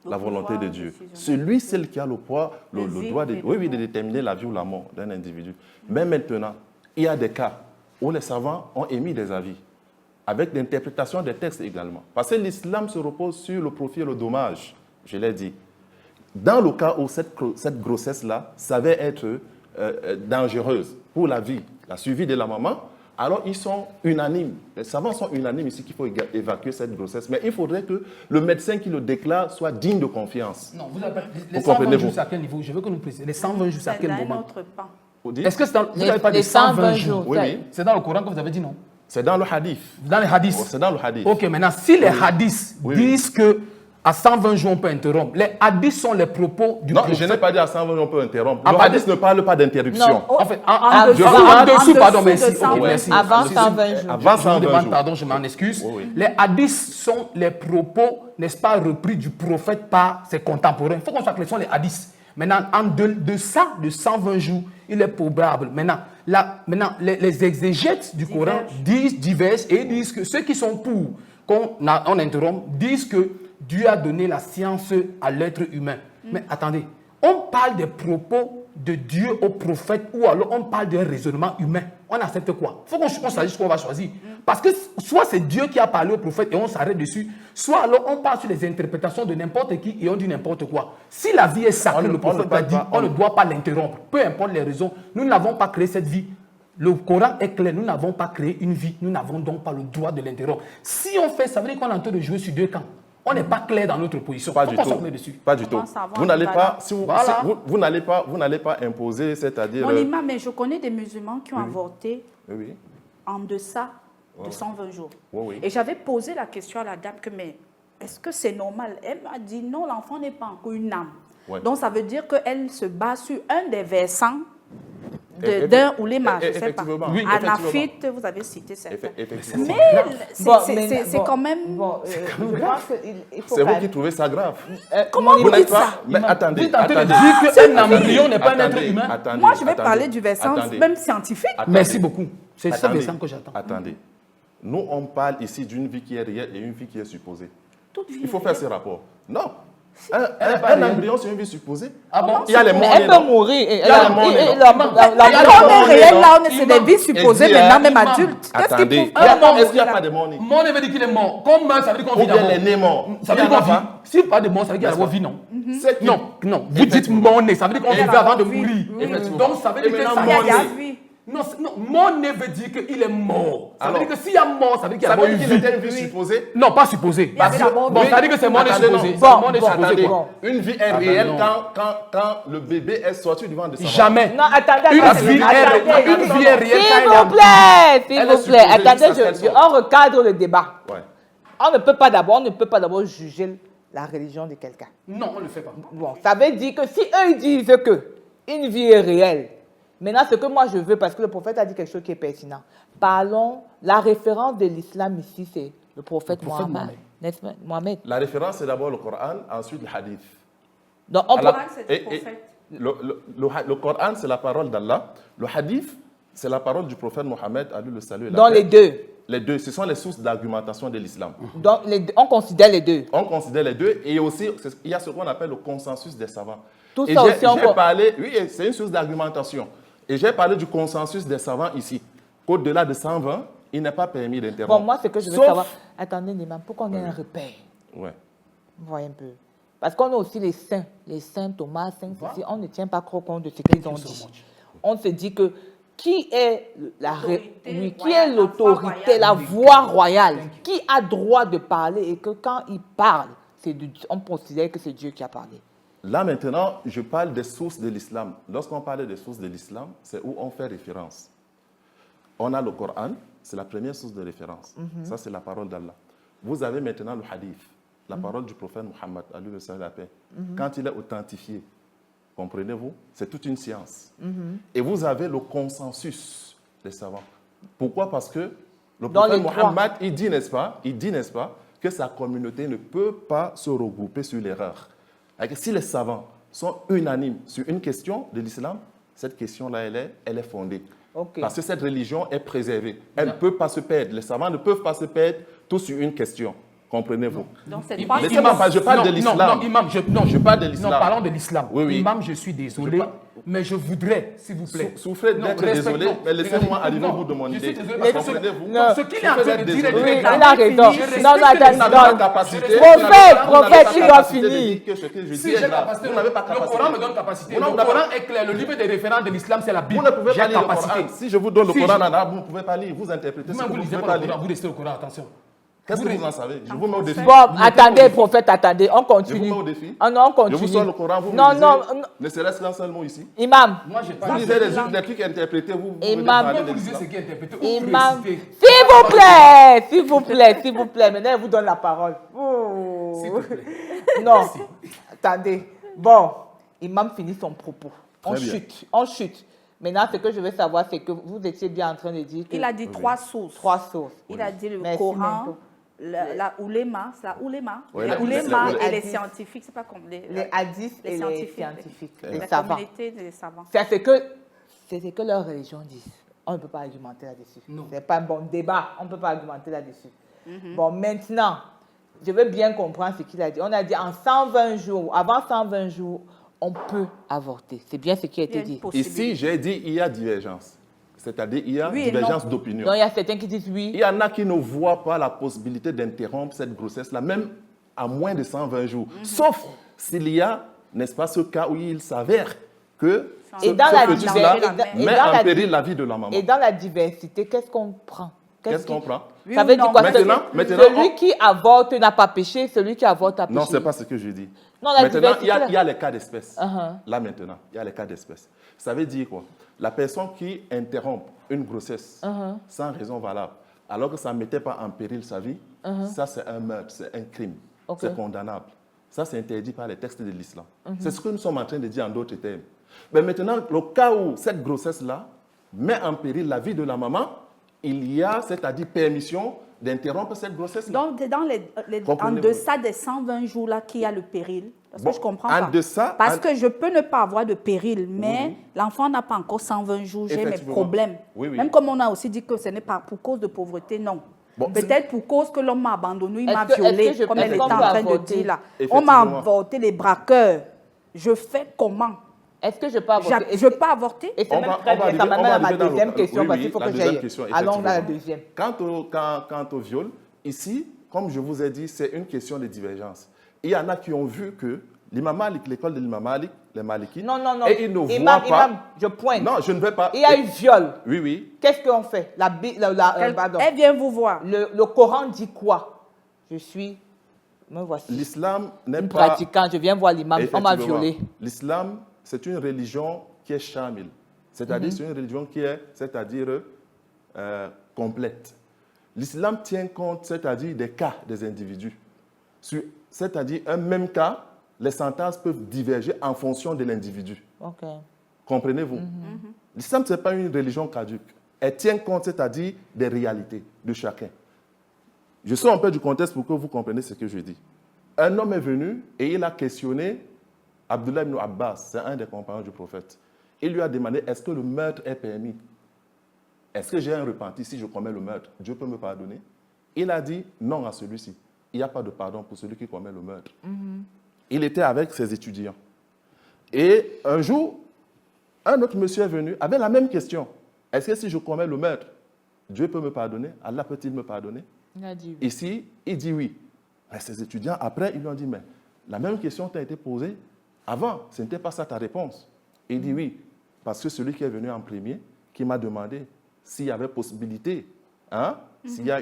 B: la volonté de Dieu. Celui, celle qui a le poids, le droit de déterminer la vie ou la mort d'un individu. Mais maintenant, il y a des cas où les savants ont émis des avis, avec l'interprétation des textes également. Parce que l'islam se repose sur le profit et le dommage, je l'ai dit. Dans le cas où cette grossesse-là savait être dangereuse pour la vie, la survie de la maman, alors ils sont unanimes. Les savants sont unanimes ici qu'il faut évacuer cette grossesse. Mais il faudrait que le médecin qui le déclare soit digne de confiance.
C: Non, vous avez les 120 jours, c'est à quel niveau? Je veux que nous précisions. Les 120 jours, c'est à quel moment? Est-ce que vous n'avez pas des 120 jours?
A: Oui.
C: C'est dans le Coran que vous avez dit non?
B: C'est dans le hadith.
C: Dans les hadiths?
B: C'est dans le hadith.
C: Ok, maintenant, si les hadiths disent que à 120 jours, on peut interrompre. Les hadiths sont les propos du prophète.
B: Non, je n'ai pas dit à 120 jours, on peut interrompre. Le hadith ne parle pas d'interruption.
C: En fait, en dessous, pardon, merci. Okay, merci.
A: Avant 120 jours.
B: Avant 120 jours.
C: Pardon, je m'en excuse. Les hadiths sont les propos, n'est-ce pas, repris du prophète par ses contemporains. Il faut qu'on soit clair, ce sont les hadiths. Maintenant, en deçà de 120 jours, il est probable. Maintenant, les exégètes du Coran disent divers et disent que ceux qui sont pour qu'on interrompt disent que Dieu a donné la science à l'être humain. Mais attendez, on parle des propos de Dieu au prophète ou alors on parle d'un raisonnement humain. On accepte quoi? Il faut qu'on choisisse ce qu'on va choisir. Parce que soit c'est Dieu qui a parlé au prophète et on s'arrête dessus, soit alors on parle sur les interprétations de n'importe qui et on dit n'importe quoi. Si la vie est sacrée, le prophète a dit, on ne doit pas l'interrompre. Peu importe les raisons, nous n'avons pas créé cette vie. Le Coran est clair, nous n'avons pas créé une vie, nous n'avons donc pas le droit de l'interrompre. Si on fait ça, veut dire qu'on est en train de jouer sur deux camps. On n'est pas clair dans notre position.
B: Pas du tout. Pas du tout. Vous n'allez pas, vous n'allez pas imposer, c'est-à-dire.
D: Mon imam, mais je connais des musulmans qui ont avorté en deçà de 120 jours. Et j'avais posé la question à la dame que, mais est-ce que c'est normal? Elle m'a dit non, l'enfant n'est pas encore une âme. Donc ça veut dire qu'elle se base sur un des versants d'un ouléma, je ne sais pas.
B: Oui,
D: Anafit, vous avez cité certains. Mais c'est quand même...
B: C'est vous qui trouvez ça grave.
D: Comment vous dites ça?
B: Mais attendez.
C: Vous tentez de dire qu'un embryon n'est pas un être humain.
D: Moi, je vais parler du versant même scientifique.
C: Merci beaucoup. C'est ce versant que j'attends.
B: Attendez. Nous, on parle ici d'une vie qui est réelle et une vie qui est supposée.
D: Toute vie
B: Il faut
D: est
B: faire
D: réelle.
B: ce rapport. Non.
C: Elle est pas
B: Un
C: réelle.
B: embryon, c'est une vie supposée.
C: Ah bon?
B: Il y a les
A: Mais
B: morts.
A: elle peut mourir.
B: Il y a les morts.
D: On est réel là, c'est des vies supposées
B: Exil,
D: maintenant,
B: hein.
D: même adultes. Qu'est-ce qui
B: Attendez,
D: prouve
B: est-ce qu'il n'y a pas de morts nés?
C: Mort veut dire qu'il est mort. Comme meurt, ça veut dire qu'on
B: Ou
C: vit
B: bien
C: d'abord.
B: les nés morts?
C: Ça veut dire qu'on vit. S'il pas de mort, ça veut dire qu'il y a la vie, non?
B: C'est qui-
C: Non, non. Vous dites
B: Effectivement.
C: mort né, ça veut dire qu'on vit
B: Effectivement.
C: avant de mourir.
B: Effectivement.
C: Donc ça veut dire
B: Et
C: que
B: maintenant,
C: ça
D: Il y a
B: mort
D: la
B: né.
D: vie.
C: Non, mort né veut dire qu'il est mort. Ça veut
B: Alors.
C: dire que s'il y a mort, ça veut dire qu'il y a
B: Ça veut
C: une
B: dire qu'il
C: vie.
B: était une vie supposée?
C: Non, pas supposé.
D: y avait la mort.
C: Bon, ça veut dire que c'est mort né
B: Attendez,
C: supposé.
B: non.
C: C'est mort né supposé,
B: Attendez,
C: quoi.
B: une vie est
C: Ah ben
B: réelle
C: non.
B: quand le bébé est sorti du ventre de sa mère.
C: Jamais.
A: Non, attendez,
C: Une
A: attendez,
C: vie est
A: attendez,
C: réelle. Une vie est réelle.
A: S'il
C: quand elle
A: vous
C: est-
A: plaît, s'il
B: Elle
A: vous
B: est
A: plaît.
B: supposée
A: Attendez,
B: jusqu'à ce qu'elle
A: on recadre le débat.
B: Ouais.
A: On ne peut pas d'abord juger la religion de quelqu'un.
C: Non, on ne le fait pas.
A: Bon, ça veut dire que si eux ils disent que une vie est réelle, maintenant ce que moi je veux, parce que le prophète a dit quelque chose qui est pertinent, parlons, la référence de l'islam ici c'est le prophète
C: prophète
A: Mohammed. N'est-ce pas, Mohammed?
B: La référence, c'est d'abord le Coran, ensuite le hadith.
A: Donc, on peut-
B: Alors,
D: c'est le
B: et
D: prophète.
B: le Coran, c'est la parole d'Allah. Le hadith, c'est la parole du prophète Mohammed, à lui le salut et la
A: dans
B: paix.
A: les deux.
B: Les deux, ce sont les sources d'argumentation de l'islam.
A: Donc, on considère les deux.
B: On considère les deux et aussi, il y a ce qu'on appelle le consensus des savants.
A: Tout
B: Et
A: ça
B: j'ai-
A: aussi, on
B: j'ai parlé, oui, c'est une source d'argumentation. Et j'ai parlé du consensus des savants ici. Qu'au-delà de 120, il n'est pas permis d'interrompre.
A: Bon, moi, ce que je veux
B: Sauf-
A: savoir, attendez, Nima, pour qu'on ait un repère,
B: Ouais.
A: voyez un peu. Parce qu'on a aussi les saints Thomas, saints ceci, on ne tient pas trop compte de ce qu'ils ont dit. On se dit que qui est qui est
D: royale,
A: l'autorité, la voix royale, qui a droit de parler et que quand il parle, on considère que c'est Dieu qui a parlé.
B: Là maintenant, je parle des sources de l'islam. Lorsqu'on parle des sources de l'islam, c'est où on fait référence. On a le Coran, c'est la première source de référence. Ça, c'est la parole d'Allah. Vous avez maintenant le hadith, la parole du prophète Muhammad, à lui le salut et la paix. Quand il est authentifié, comprenez-vous, c'est toute une science. Et vous avez le consensus des savants. Pourquoi? Parce que le
A: Dans
B: prophète
A: les trois.
B: Muhammad, il dit, n'est-ce pas, que sa communauté ne peut pas se regrouper sur l'erreur. C'est-à-dire que si les savants sont unanimes sur une question de l'islam, cette question-là, elle est fondée.
A: Ok.
B: Parce que cette religion est préservée. Elle ne peut pas se perdre. Les savants ne peuvent pas se perdre tous sur une question. Comprenez-vous?
D: Donc, c'est
C: Imam,
D: trois
B: Laissez-moi
D: sources.
B: parler, je parle de l'islam.
C: Non, Imam,
B: Je parle de l'islam.
C: Non, parlons de l'islam.
B: Oui, oui.
C: Imam, je suis désolé,
B: Je par-
C: mais je voudrais, s'il vous plaît.
B: Souffrez
C: Non,
B: d'être
C: respectons.
B: désolé, mais laissez-moi arriver au
C: Non,
B: bout de mon
C: je
B: idée.
C: suis désolé, parce que
B: Comprenez-vous?
A: Non.
C: Ce qu'il est en train de dire est
A: Oui,
C: très
A: il
C: grave.
A: a raison.
C: Je respecte
A: Non, non,
C: les
A: attends,
B: Vous n'avez pas
A: non.
B: la capacité.
A: Prophète,
B: vous n'avez pas
A: prophète, il doit
B: capacité de
A: finir.
B: dire que ce que je dis
C: Si
B: est
C: j'ai
B: grave.
C: capacité,
B: Vous n'avez pas
C: le
B: capacité.
C: Coran me donne capacité.
B: Vous
C: Le
B: n'avez pas-
C: Coran est clair. Le livre des référents de l'islam, c'est la Bible.
B: Vous ne pouvez
C: J'ai
B: pas lire le
C: capacité.
B: Coran. Si je vous donne le
C: Si
B: Coran en
C: je-
B: arabe, vous ne pouvez pas lire. Vous interprétez ce
C: Vous-même,
B: que
C: vous
B: vous ne
C: lisez
B: pouvez
C: pas
B: pas
C: le Coran,
B: lire.
C: vous restez au Coran, attention.
B: Qu'est-ce que vous en savez? Je vous mets au défi.
A: Bon, attendez, prophète, attendez, on continue.
B: Je vous mets au défi.
A: Ah non, on
B: Je
A: continue.
B: vous sors le Coran, vous
A: Non,
B: me
A: non,
B: lisez,
A: non.
B: ne serait-ce qu'un seul mot ici.
A: Imam,
C: Moi, j'ai pas
B: Vous lisez des trucs interprétés, vous venez
A: Imam.
B: parler
C: Vous
B: de
C: lisez
B: l'islam.
C: ce qui est interprété. ou vous
A: Imam,
C: récitez.
A: s'il vous plaît, s'il vous plaît, s'il vous plaît. Maintenant, je vous donne la parole. Oh.
C: S'il te plaît.
A: Non, attendez. Bon, Imam finit son propos. On
B: Très bien.
A: chute, on chute. Maintenant, ce que je veux savoir, c'est que vous étiez bien en train de dire que
D: Il a dit trois sources.
A: trois sources.
D: Il a dit le
A: Merci,
D: Coran,
A: Mento.
D: la ouléma, c'est la ouléma,
B: Oui,
D: la
B: la-
D: ouléma
B: les-
D: et les
A: hadiths.
D: scientifiques, c'est pas comme
A: Les hadiths et les scientifiques, les
D: la
A: savants.
D: communauté des savants.
A: C'est ce que leur religion dit. On ne peut pas argumenter là-dessus.
C: Non.
A: Ce n'est pas un bon débat. On ne peut pas argumenter là-dessus. Bon, maintenant, je veux bien comprendre ce qu'il a dit. On a dit en 120 jours, avant 120 jours, on peut avorter. C'est bien ce qui a
D: Il y a
A: été
D: une
A: dit.
D: possibilité.
B: Ici, j'ai dit il y a divergence. C'est-à-dire il y a
D: Oui et
B: divergence
D: non.
B: d'opinion.
A: Donc, il y a certains qui disent oui.
B: Il y en a qui ne voient pas la possibilité d'interrompre cette grossesse-là, même à moins de 120 jours. Sauf s'il y a, n'est-ce pas, ce cas où il s'avère que
A: Et
B: ce
A: dans la
B: fœtus-là
A: diversité- et
B: met
A: dans
B: en
A: la-
B: péril la vie de la maman.
A: Et dans la diversité, qu'est-ce qu'on prend?
B: Qu'est-ce qu'on prend?
D: Oui
A: Ça
D: ou
A: veut dire
D: non?
A: quoi?
B: Maintenant,
A: Celui qui avorte n'a pas péché, celui qui avorte a péché.
B: Non, ce n'est pas ce que je dis.
A: Non, la
B: Maintenant,
A: diversité,
B: il y a les cas d'espèce.
A: Uh-huh.
B: Là, maintenant, il y a les cas d'espèce. Ça veut dire quoi? La personne qui interrompt une grossesse
A: Uh-huh.
B: sans raison valable, alors que ça ne mettait pas en péril sa vie, ça, c'est un meurtre, c'est un crime.
A: Ok.
B: C'est condamnable. Ça, c'est interdit par les textes de l'islam. C'est ce que nous sommes en train de dire en d'autres termes. Mais maintenant, le cas où cette grossesse-là met en péril la vie de la maman, il y a, c'est-à-dire permission d'interrompre cette grossesse-là.
D: Donc, c'est dans en
B: Comprenez-vous?
D: deçà des 120 jours là qu'il y a le péril. Parce
B: Bon,
D: que je comprends
B: en
D: pas.
B: deçà,
D: Parce
B: en-
D: que je peux ne pas avoir de péril, mais l'enfant n'a pas encore 120 jours, j'ai mes
B: Effectivement.
D: problèmes.
B: Oui, oui.
D: Même comme on a aussi dit que ce n'est pas pour cause de pauvreté, non.
B: Bon,
D: Peut-être pour cause que l'homme m'a abandonné, il m'a
A: Est-ce que
D: violé,
A: je-
D: comme
A: est-ce
D: elle était
A: qu'on
D: en
A: peut
D: train de
A: avorter?
D: dire là. On
B: Effectivement.
D: m'a avorté les braqueurs. Je fais comment?
A: Est-ce que je peux avorter?
D: Je peux avorter?
A: Et c'est
B: On
A: même
B: va-
A: très
B: on va
A: bien, ça
B: arriver- on va
A: m'amène à ma
B: arriver dans le-
A: deuxième question,
B: oui,
A: parce
B: oui,
A: qu'il faut
B: la
A: que
B: deuxième
A: j'aille.
B: question,
A: Allons à la
B: effectivement.
A: deuxième.
B: Quant au viol, ici, comme je vous ai dit, c'est une question de divergence. Il y en a qui ont vu que l'imam Malik, l'école de l'imam Malik, les Malikites,
A: Non,
B: et ils ne
A: imam,
B: voient pas...
A: imam, je pointe.
B: Non, je ne vais pas...
A: Il y a eu viol.
B: Oui, oui.
A: Qu'est-ce qu'on fait? Pardon.
D: Elle vient vous voir.
A: Le Coran dit quoi? Je suis... Me voici.
B: L'islam n'est
A: Une
B: pas...
A: pratiquante, je viens voir l'imam, on m'a
B: Effectivement.
A: violé.
B: L'islam, c'est une religion qui est shamil. C'est-à-dire, c'est une religion qui est, c'est-à-dire, complète. L'islam tient compte, c'est-à-dire, des cas des individus. C'est-à-dire, un même cas, les sentences peuvent diverger en fonction de l'individu.
A: Ok.
B: Comprenez-vous? L'islam, ce n'est pas une religion caduque. Elle tient compte, c'est-à-dire, des réalités de chacun. Je sors un peu du contexte pour que vous compreniez ce que je dis. Un homme est venu et il a questionné Abdullah ibn Abbas, c'est un des compagnons du prophète. Il lui a demandé, est-ce que le meurtre est permis? Est-ce que j'ai un repenti si je commets le meurtre? Dieu peut me pardonner? Il a dit non à celui-ci. Il n'y a pas de pardon pour celui qui commet le meurtre. Il était avec ses étudiants. Et un jour, un autre monsieur est venu avec la même question. Est-ce que si je commets le meurtre, Dieu peut me pardonner? Allah peut-il me pardonner?
A: Il a dit oui.
B: Ici, il dit oui. Mais ses étudiants, après, ils lui ont dit, mais la même question t'a été posée avant, ce n'était pas ça ta réponse. Il dit oui, parce que celui qui est venu en premier, qui m'a demandé s'il y avait possibilité, s'il y a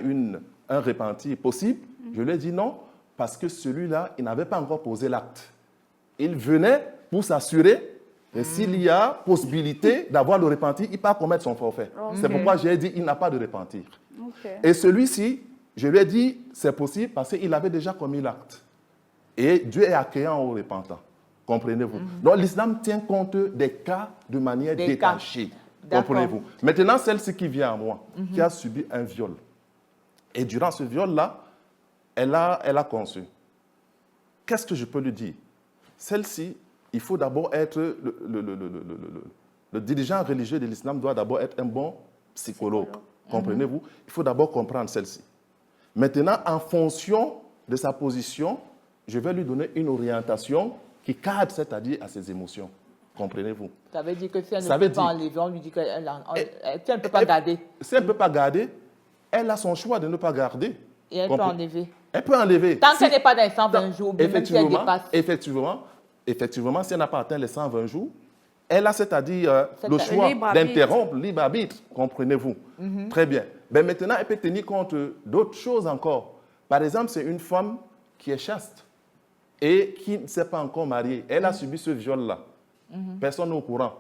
B: un repenti possible, je lui ai dit non, parce que celui-là, il n'avait pas encore posé l'acte. Il venait pour s'assurer que s'il y a possibilité d'avoir le repenti, il peut commettre son forfait. C'est pourquoi j'ai dit il n'a pas de repentir. Et celui-ci, je lui ai dit c'est possible parce qu'il avait déjà commis l'acte. Et Dieu est accueillant au repentant. Comprenez-vous? Donc l'islam tient compte des cas de manière
A: Des
B: détachée.
A: cas.
B: Comprenez-vous? Maintenant, celle-ci qui vient à moi, qui a subi un viol. Et durant ce viol-là, elle a conçu. Qu'est-ce que je peux lui dire? Celle-ci, il faut d'abord être... Le dirigeant religieux de l'islam doit d'abord être un bon psychologue. Comprenez-vous? Il faut d'abord comprendre celle-ci. Maintenant, en fonction de sa position, je vais lui donner une orientation qui cadre, c'est-à-dire à ses émotions. Comprenez-vous?
A: Ça veut dire que si elle
B: Ça
A: ne peut
B: veut
A: pas
B: dire-
A: enlever, on lui dit qu'elle si elle ne peut pas garder.
B: Si elle ne peut pas garder, elle a son choix de ne pas garder.
A: Et elle peut
B: Compre-
A: enlever.
B: Elle peut enlever.
A: Tant
B: Si-
A: qu'elle n'est pas dans les 120 jours, même si elle dépasse.
B: Effectivement, si elle n'a pas atteint les 120 jours, elle a, c'est-à-dire le
A: C'est
B: choix
D: libre arbitre.
B: d'interrompre, libre arbitre, comprenez-vous? Très bien. Mais maintenant, elle peut tenir compte d'autres choses encore. Par exemple, c'est une femme qui est chaste et qui ne s'est pas encore mariée. Elle a subi ce viol-là. Personne n'est au courant.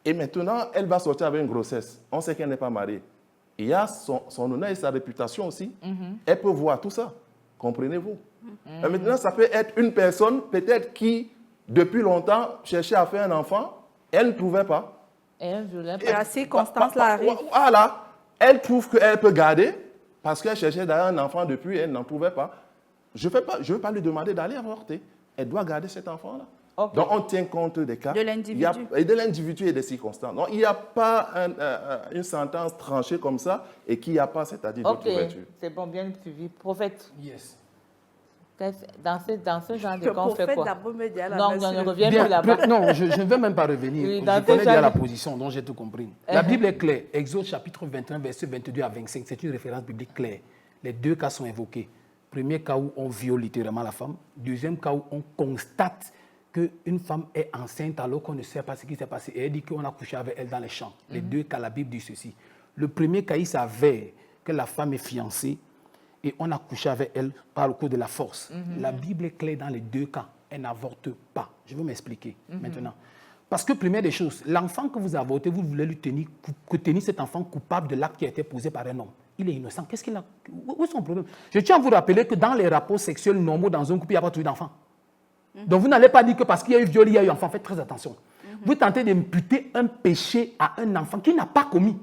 B: Et maintenant, elle va sortir avec une grossesse. On sait qu'elle n'est pas mariée. Il y a son honneur et sa réputation aussi. Elle peut voir tout ça. Comprenez-vous? Et maintenant, ça peut être une personne peut-être qui, depuis longtemps, cherchait à faire un enfant. Elle ne trouvait pas.
A: Et un jour, elle
D: Et la circonstance là arrive.
B: Voilà. Elle trouve qu'elle peut garder parce qu'elle cherchait d'ailleurs un enfant depuis, elle n'en trouvait pas. Je ne veux pas lui demander d'aller avorter. Elle doit garder cet enfant-là.
A: Ok.
B: Donc, on tient compte des cas.
D: De l'individu.
B: Et de l'individu et des circonstances. Donc, il n'y a pas une sentence tranchée comme ça et qu'il n'y a pas, c'est-à-dire
A: Ok,
B: d'autre ouverture.
A: c'est bon, bien suivi. Prophète,
C: Yes.
A: dans ce genre de
D: Le
A: cas, on fait
D: prophète
A: quoi?
D: d'abord me dit à la
A: Non,
D: messe
A: on
D: sur le-
A: revient
C: Bien,
A: plus là-bas.
C: non, je ne vais même pas revenir.
A: Oui,
C: Je
A: dans
C: connais
A: ce
C: déjà
A: genre
C: la
A: de-
C: position dont j'ai tout compris. La Bible est claire. Exode chapitre 21, versets 22 à 25. C'est une référence biblique claire. Les deux cas sont évoqués. Premier cas où on viole littéralement la femme. Deuxième cas où on constate qu'une femme est enceinte alors qu'on ne sait pas ce qui s'est passé. Et elle dit qu'on a couché avec elle dans les champs. Les deux cas, la Bible dit ceci. Le premier cas, il s'avère que la femme est fiancée et on a couché avec elle par le coup de la force. La Bible est claire dans les deux cas. Elle n'avorte pas. Je vais m'expliquer maintenant. Parce que, première des choses, l'enfant que vous avortez, vous voulez lui tenir cet enfant coupable de l'acte qui a été posé par un homme. Il est innocent. Qu'est-ce qu'il a? Où est son problème? Je tiens à vous rappeler que dans les rapports sexuels normaux dans un couple, il n'y a pas toujours d'enfant. Donc vous n'allez pas dire que parce qu'il y a eu viol, il y a eu enfant. Faites très attention. Vous tentez d'imputer un péché à un enfant qui n'a pas commis.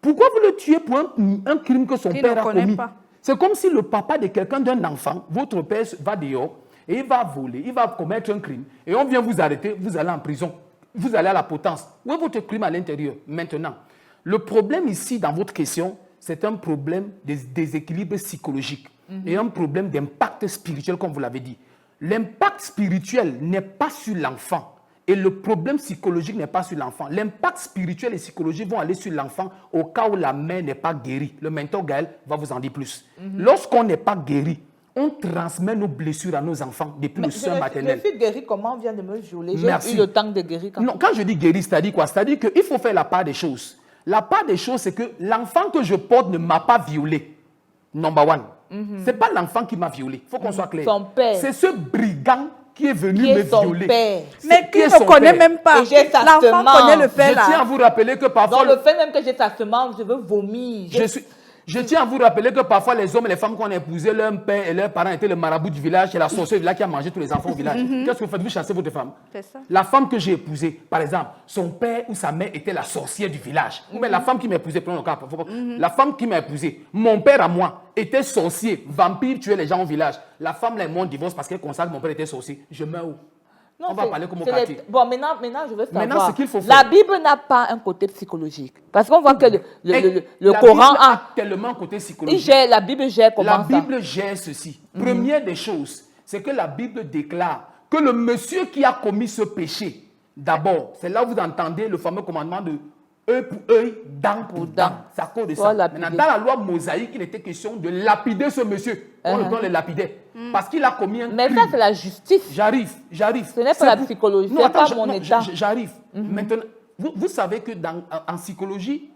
C: Pourquoi vous le tuez pour un crime que son
D: Qu'il
C: père
D: ne
C: a
D: connaît
C: commis?
D: pas.
C: C'est comme si le papa de quelqu'un d'un enfant, votre père va dehors et il va voler, il va commettre un crime et on vient vous arrêter, vous allez en prison, vous allez à la potence. Où est votre crime à l'intérieur? Maintenant, le problème ici dans votre question, c'est un problème de déséquilibre psychologique et un problème d'impact spirituel, comme vous l'avez dit. L'impact spirituel n'est pas sur l'enfant et le problème psychologique n'est pas sur l'enfant. L'impact spirituel et psychologique vont aller sur l'enfant au cas où la mère n'est pas guérie. Le mentor Gaël va vous en dire plus. Lorsqu'on n'est pas guéri, on transmet nos blessures à nos enfants depuis le sein maternel.
A: Je suis guéri, comment on vient de me violer?
C: Merci.
A: J'ai eu le temps de guérir.
C: Non, quand je dis guéri, c'est-à-dire quoi? C'est-à-dire qu'il faut faire la part des choses. La part des choses, c'est que l'enfant que je porte ne m'a pas violé. Number one. Ce n'est pas l'enfant qui m'a violé. Il faut qu'on soit clair.
A: Son père.
C: C'est ce brigand qui est venu
A: Qui est
C: me
A: son
C: violer.
A: père.
D: Mais qui
C: est
D: ne
C: son
D: connaît
C: père?
D: même pas.
A: Et j'ai sa
D: L'enfant
A: semence.
D: connaît le père
C: Je tiens à
D: là.
C: vous rappeler que parfois...
A: Dans le fait même que j'ai sa semence, je veux vomir.
C: Je tiens à vous rappeler que parfois les hommes et les femmes qu'on a épousés, leur père et leurs parents étaient le marabout du village, c'est la sorcière du village qui a mangé tous les enfants au village. Qu'est-ce que vous faites? Vous chassez votre femme.
D: C'est ça.
C: La femme que j'ai épousée, par exemple, son père ou sa mère était la sorcière du village. Ou bien la femme qui m'a épousée, prenons le cas, la femme qui m'a épousée, mon père à moi était sorcier, vampire, tuait les gens au village. La femme là, mon divorce parce qu'elle constate que mon père était sorcier. Je meurs où?
A: Non,
C: on va parler comme au quartier.
A: Bon, maintenant, je veux savoir.
C: Maintenant, ce qu'il faut
A: La
C: faire.
A: Bible n'a pas un côté psychologique. Parce qu'on voit que le
C: La
A: Coran
C: Bible
A: a...
C: tellement un côté psychologique.
A: La Bible gère comment
C: La
A: ça?
C: Bible gère ceci. Première des choses, c'est que la Bible déclare que le monsieur qui a commis ce péché, d'abord, c'est là où vous entendez le fameux commandement de œil pour œil, dent pour dent. C'est à cause de ça. Maintenant, dans la loi mosaïque, il était question de lapider ce monsieur. On le doit le lapider. Parce qu'il a commis un
A: Mais
C: crime.
A: ça, c'est la justice.
C: J'arrive.
A: Ce n'est pas la psychologie,
C: Non,
A: c'est
C: attends,
A: pas mon état.
C: J'arrive. Maintenant, vous savez que en psychologie,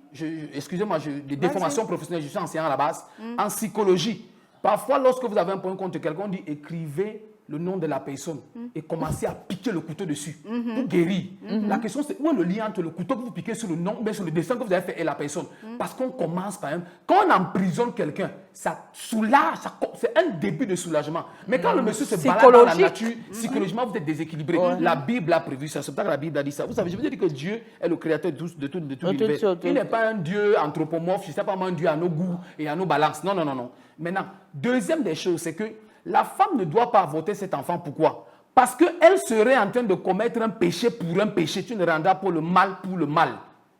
C: excusez-moi, des déformations professionnelles, je suis enseignant à la base. En psychologie, parfois, lorsque vous avez un point contre quelqu'un, on dit écrivez le nom de la personne et commencez à piquer le couteau dessus pour guérir. La question, c'est où est le lien entre le couteau que vous piquez sur le nom, mais sur le dessin que vous avez fait et la personne. Parce qu'on commence par exemple, quand on emprisonne quelqu'un, ça soulage, c'est un début de soulagement. Mais quand le monsieur se balade dans la nature, psychologiquement, vous êtes déséquilibré. La Bible a prévu ça. C'est pour ça que la Bible a dit ça. Vous savez, je veux dire que Dieu est le créateur de tout l'univers. Il n'est pas un Dieu anthropomorphe, je ne sais pas moi, un Dieu à nos goûts et à nos balances. Non, non, non, non. Maintenant, deuxième des choses, c'est que la femme ne doit pas avorter cet enfant. Pourquoi? Parce qu'elle serait en train de commettre un péché pour un péché. Tu ne rendras pas le mal pour le mal.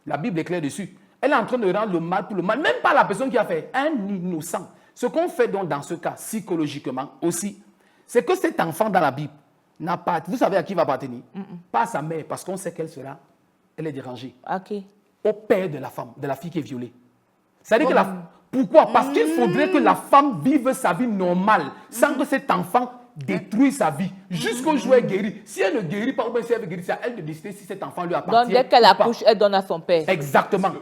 C: La Bible est claire dessus. Elle est en train de rendre le mal pour le mal. Même pas la personne qui a fait. Un innocent. Ce qu'on fait donc dans ce cas, psychologiquement aussi, c'est que cet enfant dans la Bible n'a pas... Vous savez à qui il va appartenir? Pas à sa mère, parce qu'on sait qu'elle sera... Elle est dérangée.
A: Ok.
C: Au père de la femme, de la fille qui est violée. C'est-à-dire que Pourquoi? Parce qu'il faudrait que la femme vive sa vie normale sans que cet enfant détruise sa vie jusqu'au jour où elle guérit. Si elle ne guérit pas, ou bien si elle veut guérir, c'est à elle de décider si cet enfant lui appartient.
A: Donc, dès qu'elle accouche, elle donne à son père.
C: Exactement.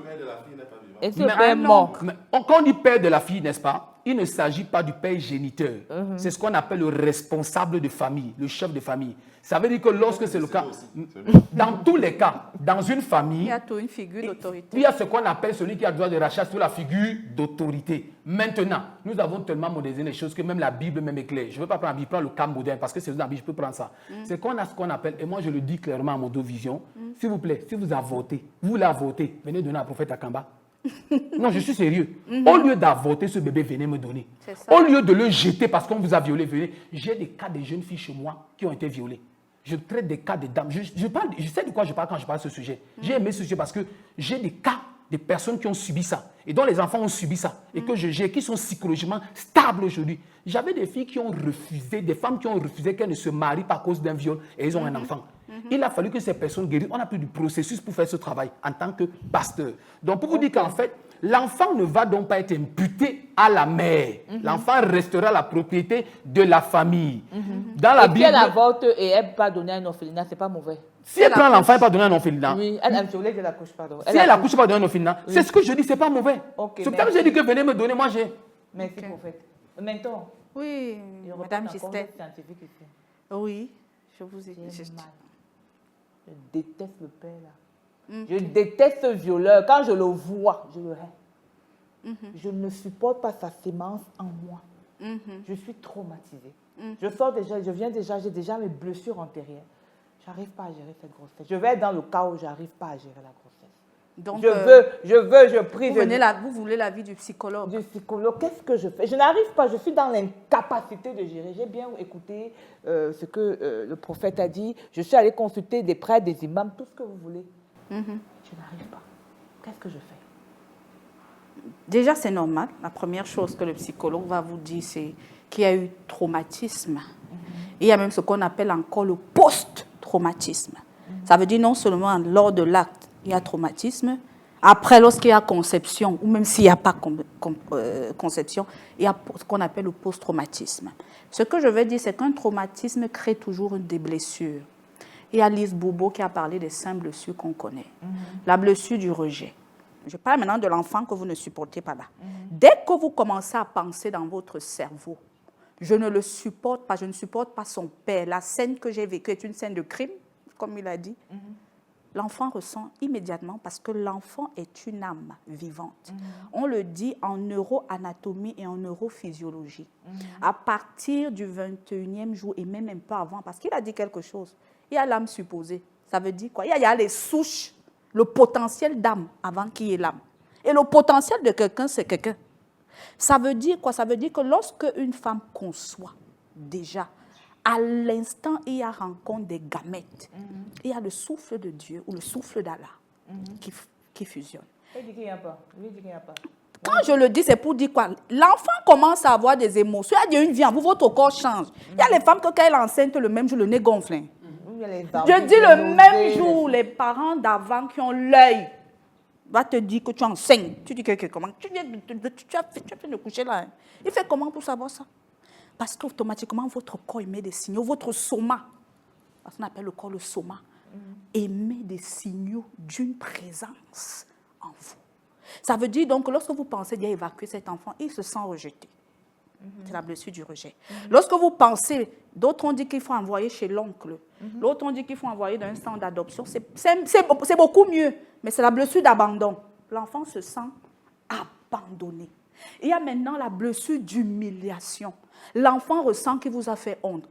A: Et ce père est mort.
C: Quand on dit père de la fille, n'est-ce pas? Il ne s'agit pas du père géniteur. C'est ce qu'on appelle le responsable de famille, le chef de famille. Ça veut dire que lorsque c'est le cas, dans tous les cas, dans une famille,
D: Il y a toujours une figure d'autorité.
C: il y a ce qu'on appelle celui qui a le droit de rachat sur la figure d'autorité. Maintenant, nous avons tellement modernisé les choses que même la Bible même est claire. Je ne veux pas prendre la Bible, prendre le cas moderne parce que c'est dans la Bible, je peux prendre ça. C'est qu'on a ce qu'on appelle, et moi je le dis clairement à mon dos vision, s'il vous plaît, si vous avortez, vous voulez avorter, venez donner à prophète Akamba. Non, je suis sérieux. Au lieu d'avorter ce bébé, venez me donner. Au lieu de le jeter parce qu'on vous a violé, venez. J'ai des cas de jeunes filles chez moi qui ont été violées. Je traite des cas de dames. Je sais de quoi je parle quand je parle de ce sujet. J'ai aimé ce sujet parce que j'ai des cas de personnes qui ont subi ça et dont les enfants ont subi ça et que j'ai, qui sont psychologiquement stables aujourd'hui. J'avais des filles qui ont refusé, des femmes qui ont refusé qu'elles ne se marient pas à cause d'un viol et elles ont un enfant. Il a fallu que ces personnes guérissent. On a pris du processus pour faire ce travail en tant que pasteur. Donc, pour vous dire qu'en fait, l'enfant ne va donc pas être imputé à la mère. L'enfant restera la propriété de la famille. Dans la Bible,
A: si elle avorte et elle va donner un orphelinat, c'est pas mauvais.
C: Si elle prend l'enfant et pas donner un orphelinat,
A: Oui, elle a violé de la couche, pardon.
C: si elle accouche pas donner un orphelinat, c'est ce que je dis, c'est pas mauvais.
A: Ok,
C: C'est pour ça que j'ai dit que venez me donner, moi j'ai.
A: Merci, prophète. Maintenant,
D: Oui,
A: il reprend
D: Madame
A: encore
D: Gisèle.
A: le scientifique ici.
D: Oui, je vous ai
A: J'ai
D: dit.
A: mal. Je déteste le père là. Je déteste ce violeur. Quand je le vois, je le hais. Je ne supporte pas sa sémence en moi. Je suis traumatisée. Je sors déjà, je viens déjà, j'ai déjà mes blessures antérieures. J'arrive pas à gérer cette grossesse. Je vais être dans le cas où j'arrive pas à gérer la grossesse.
D: Donc,
A: je prie.
D: vous voulez l'avis du psychologue.
A: Du psychologue, qu'est-ce que je fais? Je n'arrive pas, je suis dans l'incapacité de gérer. J'ai bien écouté ce que le prophète a dit. Je suis allée consulter des prêtres, des imams, tout ce que vous voulez. Je n'arrive pas. Qu'est-ce que je fais?
D: déjà, c'est normal. La première chose que le psychologue va vous dire, c'est qu'il y a eu traumatisme. Il y a même ce qu'on appelle encore le post-traumatisme. Ça veut dire non seulement lors de l'acte, il y a traumatisme. Après, lorsqu'il y a conception, ou même s'il n'y a pas conception, il y a ce qu'on appelle le post-traumatisme. Ce que je veux dire, c'est qu'un traumatisme crée toujours des blessures. Il y a Lise Bourbeau qui a parlé des 5 blessures qu'on connaît. La blessure du rejet. Je parle maintenant de l'enfant que vous ne supportez pas là. Dès que vous commencez à penser dans votre cerveau, je ne le supporte pas, je ne supporte pas son père, la scène que j'ai vécue est une scène de crime, comme il a dit, l'enfant ressent immédiatement parce que l'enfant est une âme vivante. On le dit en neuroanatomie et en neurophysiologie. À partir du 21e jour et même un peu avant, parce qu'il a dit quelque chose, il y a l'âme supposée. Ça veut dire quoi? Il y a les souches, le potentiel d'âme avant qu'il y ait l'âme. Et le potentiel de quelqu'un, c'est quelqu'un. Ça veut dire quoi? Ça veut dire que lorsque une femme conçoit déjà, à l'instant, il y a rencontre des gamètes. Il y a le souffle de Dieu ou le souffle d'Allah qui fusionne.
A: Il dit qu'il n'y a pas.
D: Quand je le dis, c'est pour dire quoi? L'enfant commence à avoir des émotions. Il y a une vie en vous, votre corps change. Il y a les femmes que quand elles sont enceintes, le même jour, le nez gonfle. Je dis le même jour, les parents d'avant qui ont l'œil va te dire que tu es enceinte. Tu dis que comment? Tu as fait de coucher là. Il fait comment pour savoir ça? Parce qu'automatiquement, votre corps émet des signaux. Votre soma, ce qu'on appelle le corps le soma, émet des signaux d'une présence en vous. Ça veut dire donc que lorsque vous pensez d'y évacuer cet enfant, il se sent rejeté. C'est la blessure du rejet. Lorsque vous pensez, d'autres ont dit qu'il faut envoyer chez l'oncle, l'autre ont dit qu'il faut envoyer dans un centre d'adoption, c'est beaucoup mieux, mais c'est la blessure d'abandon. L'enfant se sent abandonné. Il y a maintenant la blessure d'humiliation. L'enfant ressent qu'il vous a fait honte.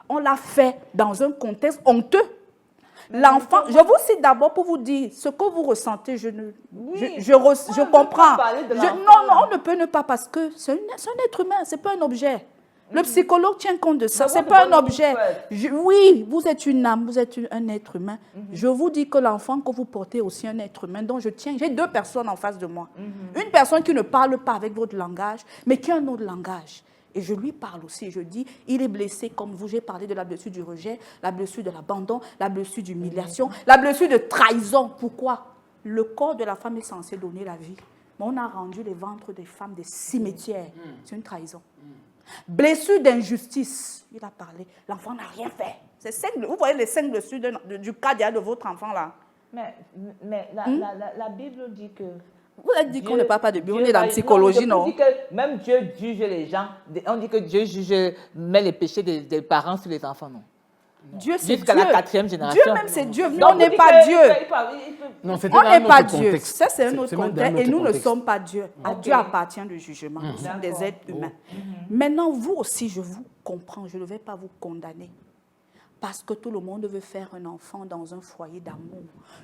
D: On l'a fait dans un contexte honteux. L'enfant, je vous cite d'abord pour vous dire ce que vous ressentez. Je comprends. Non, on ne peut ne pas parce que c'est un être humain, ce n'est pas un objet. Le psychologue tient compte de ça, ce n'est pas un objet. Oui, vous êtes une âme, vous êtes un être humain. Je vous dis que l'enfant que vous portez est aussi un être humain dont je tiens. J'ai 2 personnes en face de moi. Une personne qui ne parle pas avec votre langage, mais qui a un autre langage. Et je lui parle aussi, je dis, il est blessé comme vous, j'ai parlé de la blessure du rejet, la blessure de l'abandon, la blessure d'humiliation, la blessure de trahison. Pourquoi? Le corps de la femme est censé donner la vie. Mais on a rendu les ventres des femmes des cimetières. C'est une trahison. Blessure d'injustice, il a parlé, l'enfant n'a rien fait. Vous voyez les 5 blessures du cas de votre enfant là.
A: Mais la Bible dit que...
D: Vous avez dit qu'on ne parle pas de Bible, on est dans la psychologie, non?
A: On dit que même Dieu juge les gens. On dit que Dieu met les péchés des parents sur les enfants, non?
D: Dieu, c'est
A: jusqu'à
D: Dieu.
A: La 4e génération.
D: Dieu même, c'est Dieu. Nous, on n'est pas Dieu.
C: Non,
D: On n'est pas Dieu. Ça, c'est un autre contexte. Et nous ne
C: contexte.
D: sommes pas Dieu. À Dieu appartient le jugement. Nous sommes des êtres humains. Maintenant, vous aussi, je vous comprends. Je ne vais pas vous condamner. Parce que tout le monde veut faire un enfant dans un foyer d'amour.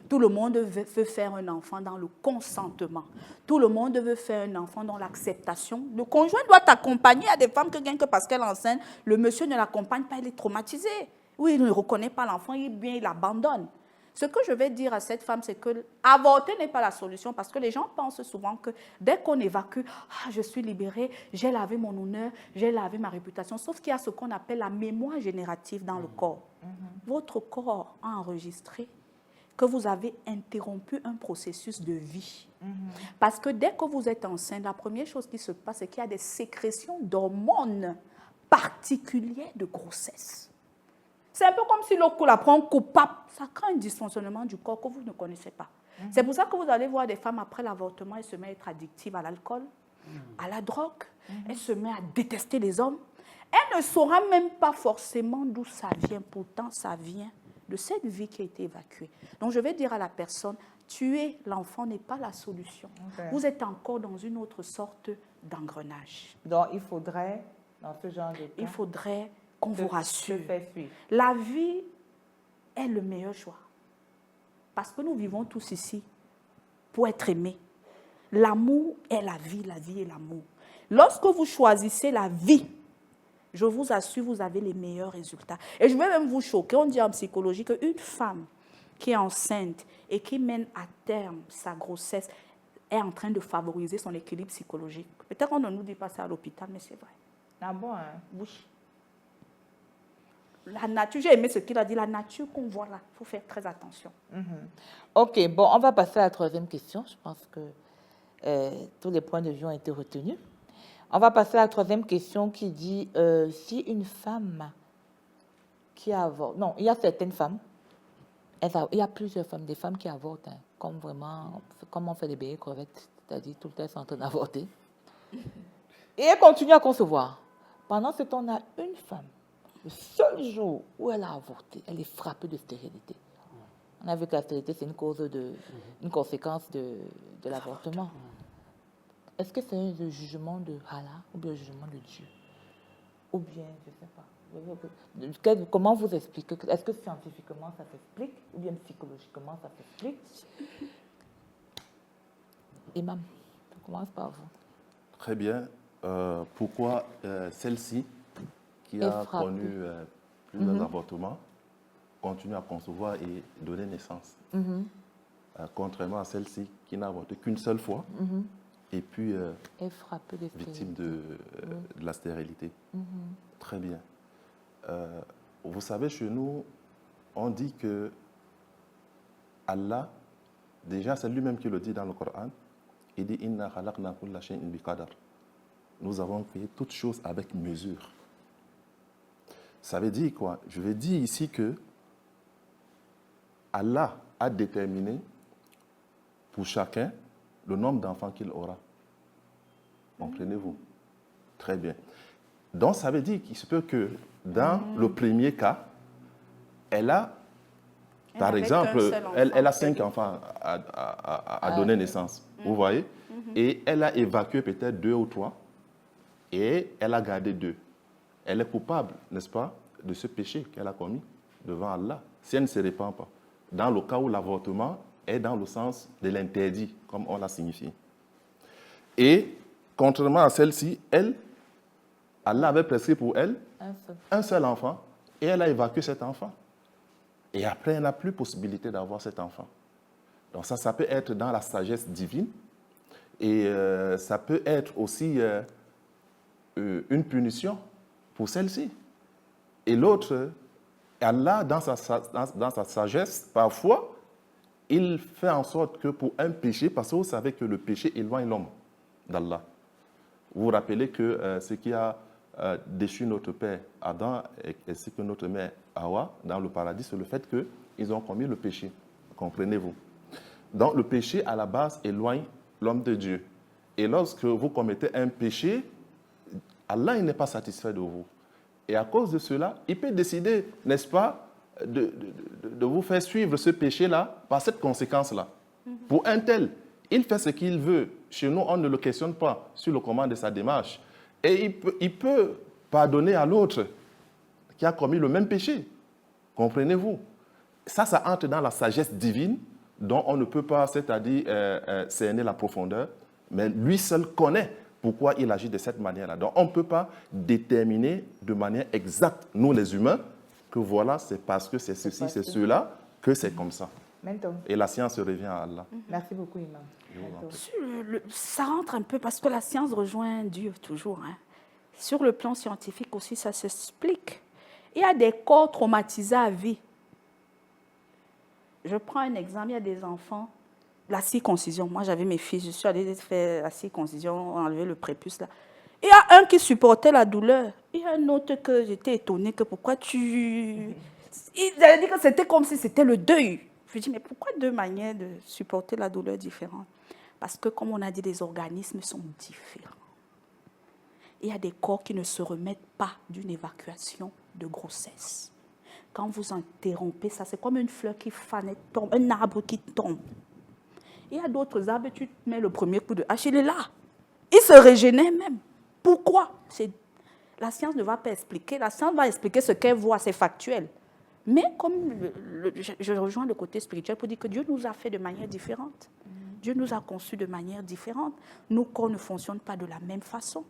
D: Tout le monde veut faire un enfant dans le consentement. Tout le monde veut faire un enfant dans l'acceptation. Le conjoint doit t'accompagner. Il y a des femmes que rien que parce qu'elle est enceinte, le monsieur ne l'accompagne pas, il est traumatisé. Oui, il ne reconnaît pas l'enfant, il abandonne. Ce que je vais dire à cette femme, c'est que avorter n'est pas la solution parce que les gens pensent souvent que dès qu'on évacue, je suis libérée, j'ai lavé mon honneur, j'ai lavé ma réputation. Sauf qu'il y a ce qu'on appelle la mémoire générative dans le corps. Votre corps a enregistré que vous avez interrompu un processus de vie. Parce que dès que vous êtes enceinte, la première chose qui se passe, c'est qu'il y a des sécrétions d'hormones particulières de grossesse. C'est un peu comme si l'eau la prend coupable. Ça crée un dysfonctionnement du corps que vous ne connaissez pas. C'est pour ça que vous allez voir des femmes après l'avortement, elles se mettent à être addictives à l'alcool, à la drogue. Elles se mettent à détester les hommes. Elle ne saura même pas forcément d'où ça vient. Pourtant, ça vient de cette vie qui a été évacuée. Donc, je vais dire à la personne, tuer l'enfant n'est pas la solution. Vous êtes encore dans une autre sorte d'engrenage.
A: Donc, il faudrait, dans ce genre de cas...
D: Il faudrait qu'on vous rassure.
A: Suivre.
D: La vie est le meilleur choix. Parce que nous vivons tous ici pour être aimés. L'amour est la vie est l'amour. Lorsque vous choisissez la vie, je vous assure, vous avez les meilleurs résultats. Et je vais même vous choquer. On dit en psychologie qu'une femme qui est enceinte et qui mène à terme sa grossesse, est en train de favoriser son équilibre psychologique. Peut-être qu'on ne nous dit pas ça à l'hôpital, mais c'est vrai.
A: Ah bon, hein?
D: Oui. La nature, j'ai aimé ce qu'il a dit, la nature qu'on voit là, il faut faire très attention.
A: Ok, bon, on va passer à la troisième question. Je pense que tous les points de vue ont été retenus. On va passer à la troisième question qui dit si une femme qui avorte... Non, il y a certaines femmes, il y a plusieurs femmes, des femmes qui avortent, hein, comme vraiment, comme on fait les bébés crevettes, c'est-à-dire tout le temps elles sont en train d'avorter. Et elles continuent à concevoir. Pendant ce temps, on a une femme, le seul jour où elle a avorté, elle est frappée de stérilité. On a vu que la stérilité, c'est une conséquence de l'avortement. Est-ce que c'est le jugement de Allah ou bien le jugement de Dieu? Ou bien, je ne sais pas. Comment vous expliquez? Est-ce que scientifiquement ça s'explique ou bien psychologiquement ça s'explique? Imam, on commence par vous.
B: Très bien. Pourquoi celle-ci, qui a connu plusieurs avortements, continue à concevoir et donner naissance, contrairement à celle-ci qui n'a avorté qu'une seule fois et puis victime de la stérilité. Très bien. Vous savez, chez nous, on dit que Allah, déjà c'est lui-même qui le dit dans le Coran, il dit « Inna khalaqna kulla shay'in biqadar » Nous avons créé toutes choses avec mesure. Ça veut dire quoi? Je veux dire ici que Allah a déterminé pour chacun le nombre d'enfants qu'il aura. Comprenez-vous? Très bien. Donc, ça veut dire qu'il se peut que dans le premier cas, elle a, par exemple, elle a 5 enfants à donner naissance. Vous voyez? Et elle a évacué peut-être 2 ou 3 et elle a gardé 2. Elle est coupable, n'est-ce pas, de ce péché qu'elle a commis devant Allah, si elle ne se répand pas. Dans le cas où l'avortement est dans le sens de l'interdit, comme on l'a signifié. Et, contrairement à celle-ci, Allah avait prescrit pour elle un seul enfant, et elle a évacué cet enfant. Et après, elle n'a plus possibilité d'avoir cet enfant. Donc ça peut être dans la sagesse divine, et ça peut être aussi une punition pour celle-ci. Et l'autre, Allah, dans sa sagesse, parfois, il fait en sorte que pour un péché, parce que vous savez que le péché éloigne l'homme d'Allah. Vous vous rappelez que ce qui a déchu notre père Adam et ce que notre mère Hawa dans le paradis, c'est le fait qu'ils ont commis le péché. Comprenez-vous? Donc le péché, à la base, éloigne l'homme de Dieu. Et lorsque vous commettez un péché, Allah n'est pas satisfait de vous. Et à cause de cela, il peut décider, n'est-ce pas, de vous faire suivre ce péché-là par cette conséquence-là. Pour un tel, il fait ce qu'il veut. Chez nous, on ne le questionne pas sur le comment de sa démarche. Et il peut pardonner à l'autre qui a commis le même péché. Comprenez-vous? Ça entre dans la sagesse divine dont on ne peut pas, c'est-à-dire cerner la profondeur, mais lui seul connaît pourquoi il agit de cette manière-là. Donc, on ne peut pas déterminer de manière exacte, nous les humains, que voilà, c'est parce que c'est ceci, c'est cela, que c'est comme ça. Et la science revient à Allah.
A: Merci beaucoup, Imam.
D: Ça rentre un peu parce que la science rejoint Dieu toujours. Hein. Sur le plan scientifique aussi, ça s'explique. Il y a des corps traumatisés à vie. Je prends un exemple, il y a des enfants, la circoncision. Moi, j'avais mes filles, je suis allée faire la circoncision, enlever le prépuce là. Il y a un qui supportait la douleur. Il y a un autre que j'étais étonnée que pourquoi tu... Il avait dit que c'était comme si c'était le deuil. Je lui dis, mais pourquoi deux manières de supporter la douleur différentes? Parce que, comme on a dit, les organismes sont différents. Il y a des corps qui ne se remettent pas d'une évacuation de grossesse. Quand vous interrompez ça, c'est comme une fleur qui fane et tombe, un arbre qui tombe. Il y a d'autres arbres, tu mets le premier coup de hache, il est là. Il se régénère même. Pourquoi? La science ne va pas expliquer. La science va expliquer ce qu'elle voit, c'est factuel. Mais comme je rejoins le côté spirituel pour dire que Dieu nous a fait de manière différente. Dieu nous a conçus de manière différente. Nos corps ne fonctionnent pas de la même façon.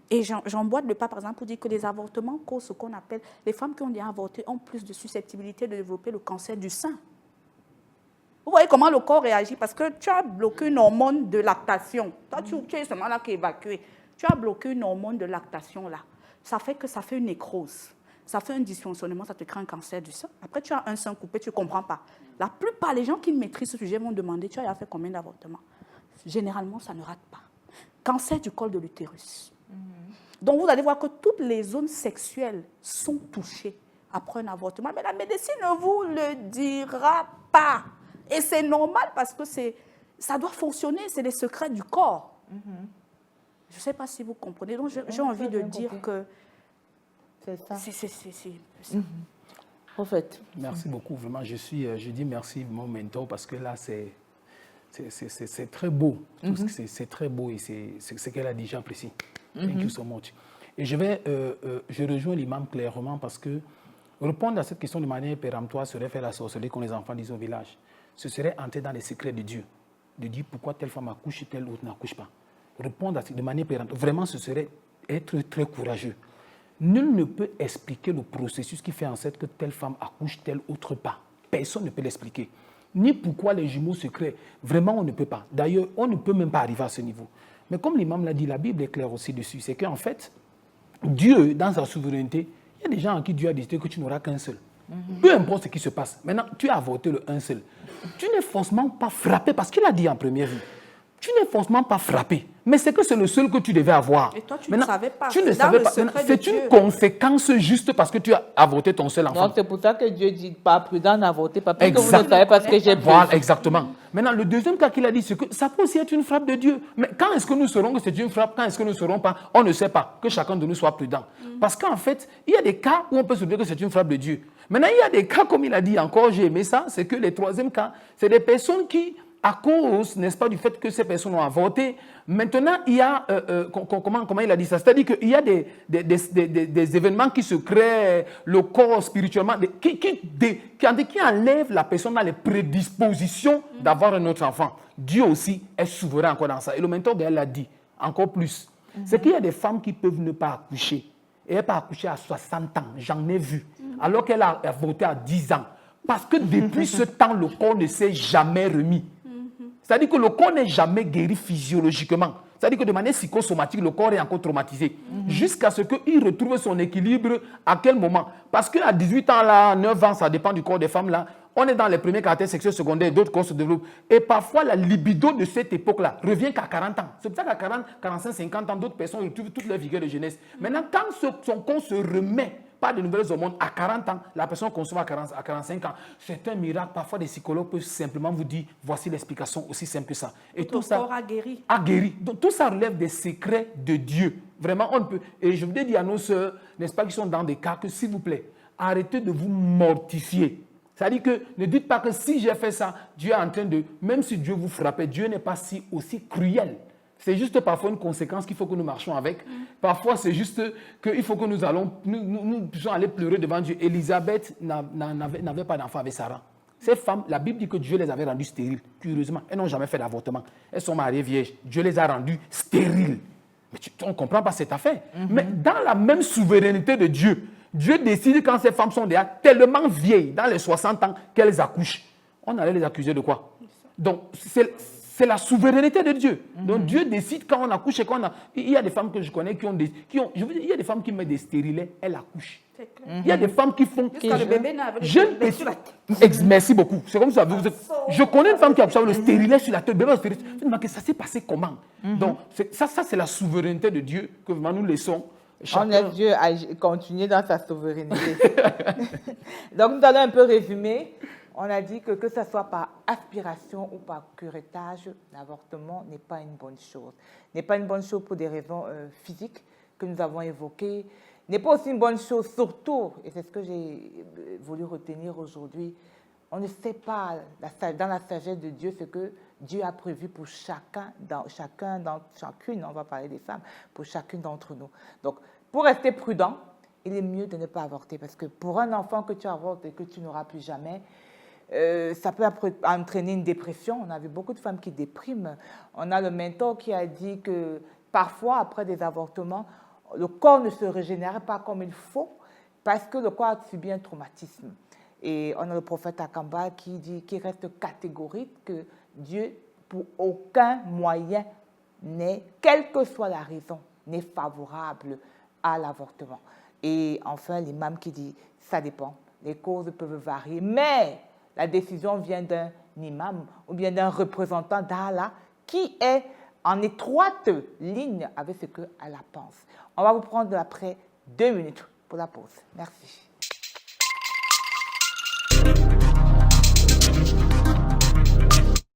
D: Et j'emboîte le pas, par exemple, pour dire que les avortements causent ce qu'on appelle... Les femmes qui ont déjà avorté ont plus de susceptibilité de développer le cancer du sein. Vous voyez comment le corps réagit parce que tu as bloqué une hormone de lactation. Toi, tu es seulement là qui est évacué. Tu as bloqué une hormone de lactation là. Ça fait que ça fait une nécrose. Ça fait un dysfonctionnement, ça te crée un cancer du sein. Après, tu as un sein coupé, tu ne comprends pas. La plupart des gens qui maîtrisent ce sujet vont demander, tu as fait combien d'avortements? Généralement, ça ne rate pas. Cancer du col de l'utérus. Donc, vous allez voir que toutes les zones sexuelles sont touchées après un avortement. Mais la médecine ne vous le dira pas. Et c'est normal parce que ça doit fonctionner, c'est les secrets du corps. Je ne sais pas si vous comprenez. Donc, j'ai envie de dire que
A: c'est ça.
D: C'est
A: En fait.
C: Merci beaucoup. Vraiment, je dis merci, mon mentor, parce que là, c'est très beau. C'est très beau et c'est ce qu'elle a dit, j'apprécie. Thank you so much. Et je rejoins l'imam clairement parce que répondre à cette question de manière péremptoire serait faire la sorcellerie comme les enfants disent au village. Ce serait entrer dans les secrets de Dieu. De dire pourquoi telle femme accouche et telle autre n'accouche pas. Répondre de manière péremptoire, vraiment, ce serait être très courageux. Nul ne peut expliquer le processus qui fait en sorte que telle femme accouche, telle autre pas. Personne ne peut l'expliquer. Ni pourquoi les jumeaux se créent. Vraiment, on ne peut pas. D'ailleurs, on ne peut même pas arriver à ce niveau. Mais comme l'imam l'a dit, la Bible est claire aussi dessus. C'est qu'en fait, Dieu, dans sa souveraineté, il y a des gens à qui Dieu a décidé que tu n'auras qu'un seul. Peu importe ce qui se passe. Maintenant, tu as avorté le un seul. Tu n'es forcément pas frappé, parce qu'il a dit en première vie. Tu n'es forcément pas frappé, mais c'est que c'est le seul que tu devais avoir.
D: Et toi, tu ne savais pas.
C: Tu ne savais pas. C'est une conséquence juste parce que tu as avorté ton seul enfant.
A: Donc, c'est pour ça que Dieu dit pas prudent d'avorter, pas parce que vous ne savez pas ce que j'ai prévu.
C: Voilà, exactement. Maintenant, le deuxième cas qu'il a dit, c'est que ça peut aussi être une frappe de Dieu. Mais quand est-ce que nous saurons que c'est une frappe? Quand est-ce que nous ne saurons pas? On ne sait pas. Que chacun de nous soit prudent. Parce qu'en fait, il y a des cas où on peut se dire que c'est une frappe de Dieu. Maintenant, il y a des cas, comme il a dit encore, j'ai aimé ça, c'est que les troisième cas, c'est des personnes qui, à cause, n'est-ce pas, du fait que ces personnes ont avorté, maintenant, il y a, comment il a dit ça? C'est-à-dire qu'il y a des événements qui se créent, le corps spirituellement, qui enlèvent la personne dans les prédispositions d'avoir un autre enfant. Dieu aussi est souverain encore dans ça. Et le mentor Gaël l'a dit, encore plus. C'est qu'il y a des femmes qui peuvent ne pas accoucher. Et elle peut accoucher à 60 ans, j'en ai vu. Alors qu'elle a avorté à 10 ans. Parce que depuis ce temps, le corps ne s'est jamais remis. C'est-à-dire que le corps n'est jamais guéri physiologiquement. C'est-à-dire que de manière psychosomatique, le corps est encore traumatisé. Jusqu'à ce qu'il retrouve son équilibre à quel moment? Parce qu'à 18 ans, là, 9 ans, ça dépend du corps des femmes, là, on est dans les premiers caractères sexuels secondaires, d'autres corps se développent. Et parfois, la libido de cette époque-là revient qu'à 40 ans. C'est pour ça qu'à 40, 45, 50 ans, d'autres personnes retrouvent toute leur vigueur de jeunesse. Maintenant, quand son corps se remet, pas de nouvelles hormones, à 40 ans, la personne consomme à 45 ans. C'est un miracle. Parfois, des psychologues peuvent simplement vous dire, voici l'explication aussi simple que ça. Et tout ça
D: corps a guéri.
C: A guéri. Donc, tout ça relève des secrets de Dieu. Vraiment, on peut. Et je voudrais dire à nos sœurs, n'est-ce pas, qui sont dans des cas, que s'il vous plaît, arrêtez de vous mortifier. C'est-à-dire que ne dites pas que si j'ai fait ça, Dieu est en train de... Même si Dieu vous frappait, Dieu n'est pas aussi cruel. C'est juste parfois une conséquence qu'il faut que nous marchions avec. Parfois, c'est juste qu'il faut que nous puissions aller pleurer devant Dieu. Élisabeth n'avait pas d'enfant avec Sarah. Ces femmes, la Bible dit que Dieu les avait rendues stériles. Curieusement, elles n'ont jamais fait d'avortement. Elles sont mariées vierges. Dieu les a rendues stériles. Mais on ne comprend pas cette affaire. Mais dans la même souveraineté de Dieu, Dieu décide quand ces femmes sont déjà tellement vieilles, dans les 60 ans, qu'elles accouchent. On allait les accuser de quoi? Donc, c'est la souveraineté de Dieu. Donc, Dieu décide quand on accouche et quand on a... Il y a des femmes que je connais il y a des femmes qui mettent des stérilets, elles accouchent. Il y a des femmes qui font...
D: Jusqu'à le bébé n'a avec le bébé sur la tête.
C: Merci beaucoup. C'est comme ça. Je connais une femme qui a accouché avec le stérilet sur la tête. Le bébé stérilet. Je me demande, ça s'est passé comment? Donc, ça c'est la souveraineté de Dieu que vraiment nous laissons.
A: On laisse Dieu continuer dans sa souveraineté. Donc, nous allons un peu résumer. On a dit que ce soit par aspiration ou par curettage, l'avortement n'est pas une bonne chose. N'est pas une bonne chose pour des raisons physiques que nous avons évoquées. N'est pas aussi une bonne chose, surtout, et c'est ce que j'ai voulu retenir aujourd'hui, on ne sait pas, dans la sagesse de Dieu, ce que Dieu a prévu pour chacune, on va parler des femmes, pour chacune d'entre nous. Donc, pour rester prudent, il est mieux de ne pas avorter, parce que pour un enfant que tu avortes et que tu n'auras plus jamais, ça peut entraîner une dépression. On a vu beaucoup de femmes qui dépriment. On a le mentor qui a dit que parfois, après des avortements, le corps ne se régénère pas comme il faut parce que le corps a subi un traumatisme. Et on a le prophète Akamba qui reste catégorique que Dieu, pour aucun moyen, quelle que soit la raison, n'est favorable à l'avortement. Et enfin, l'imam qui dit, ça dépend, les causes peuvent varier, mais la décision vient d'un imam ou bien d'un représentant d'Allah qui est en étroite ligne avec ce que Allah pense. On va vous prendre après 2 minutes pour la pause. Merci.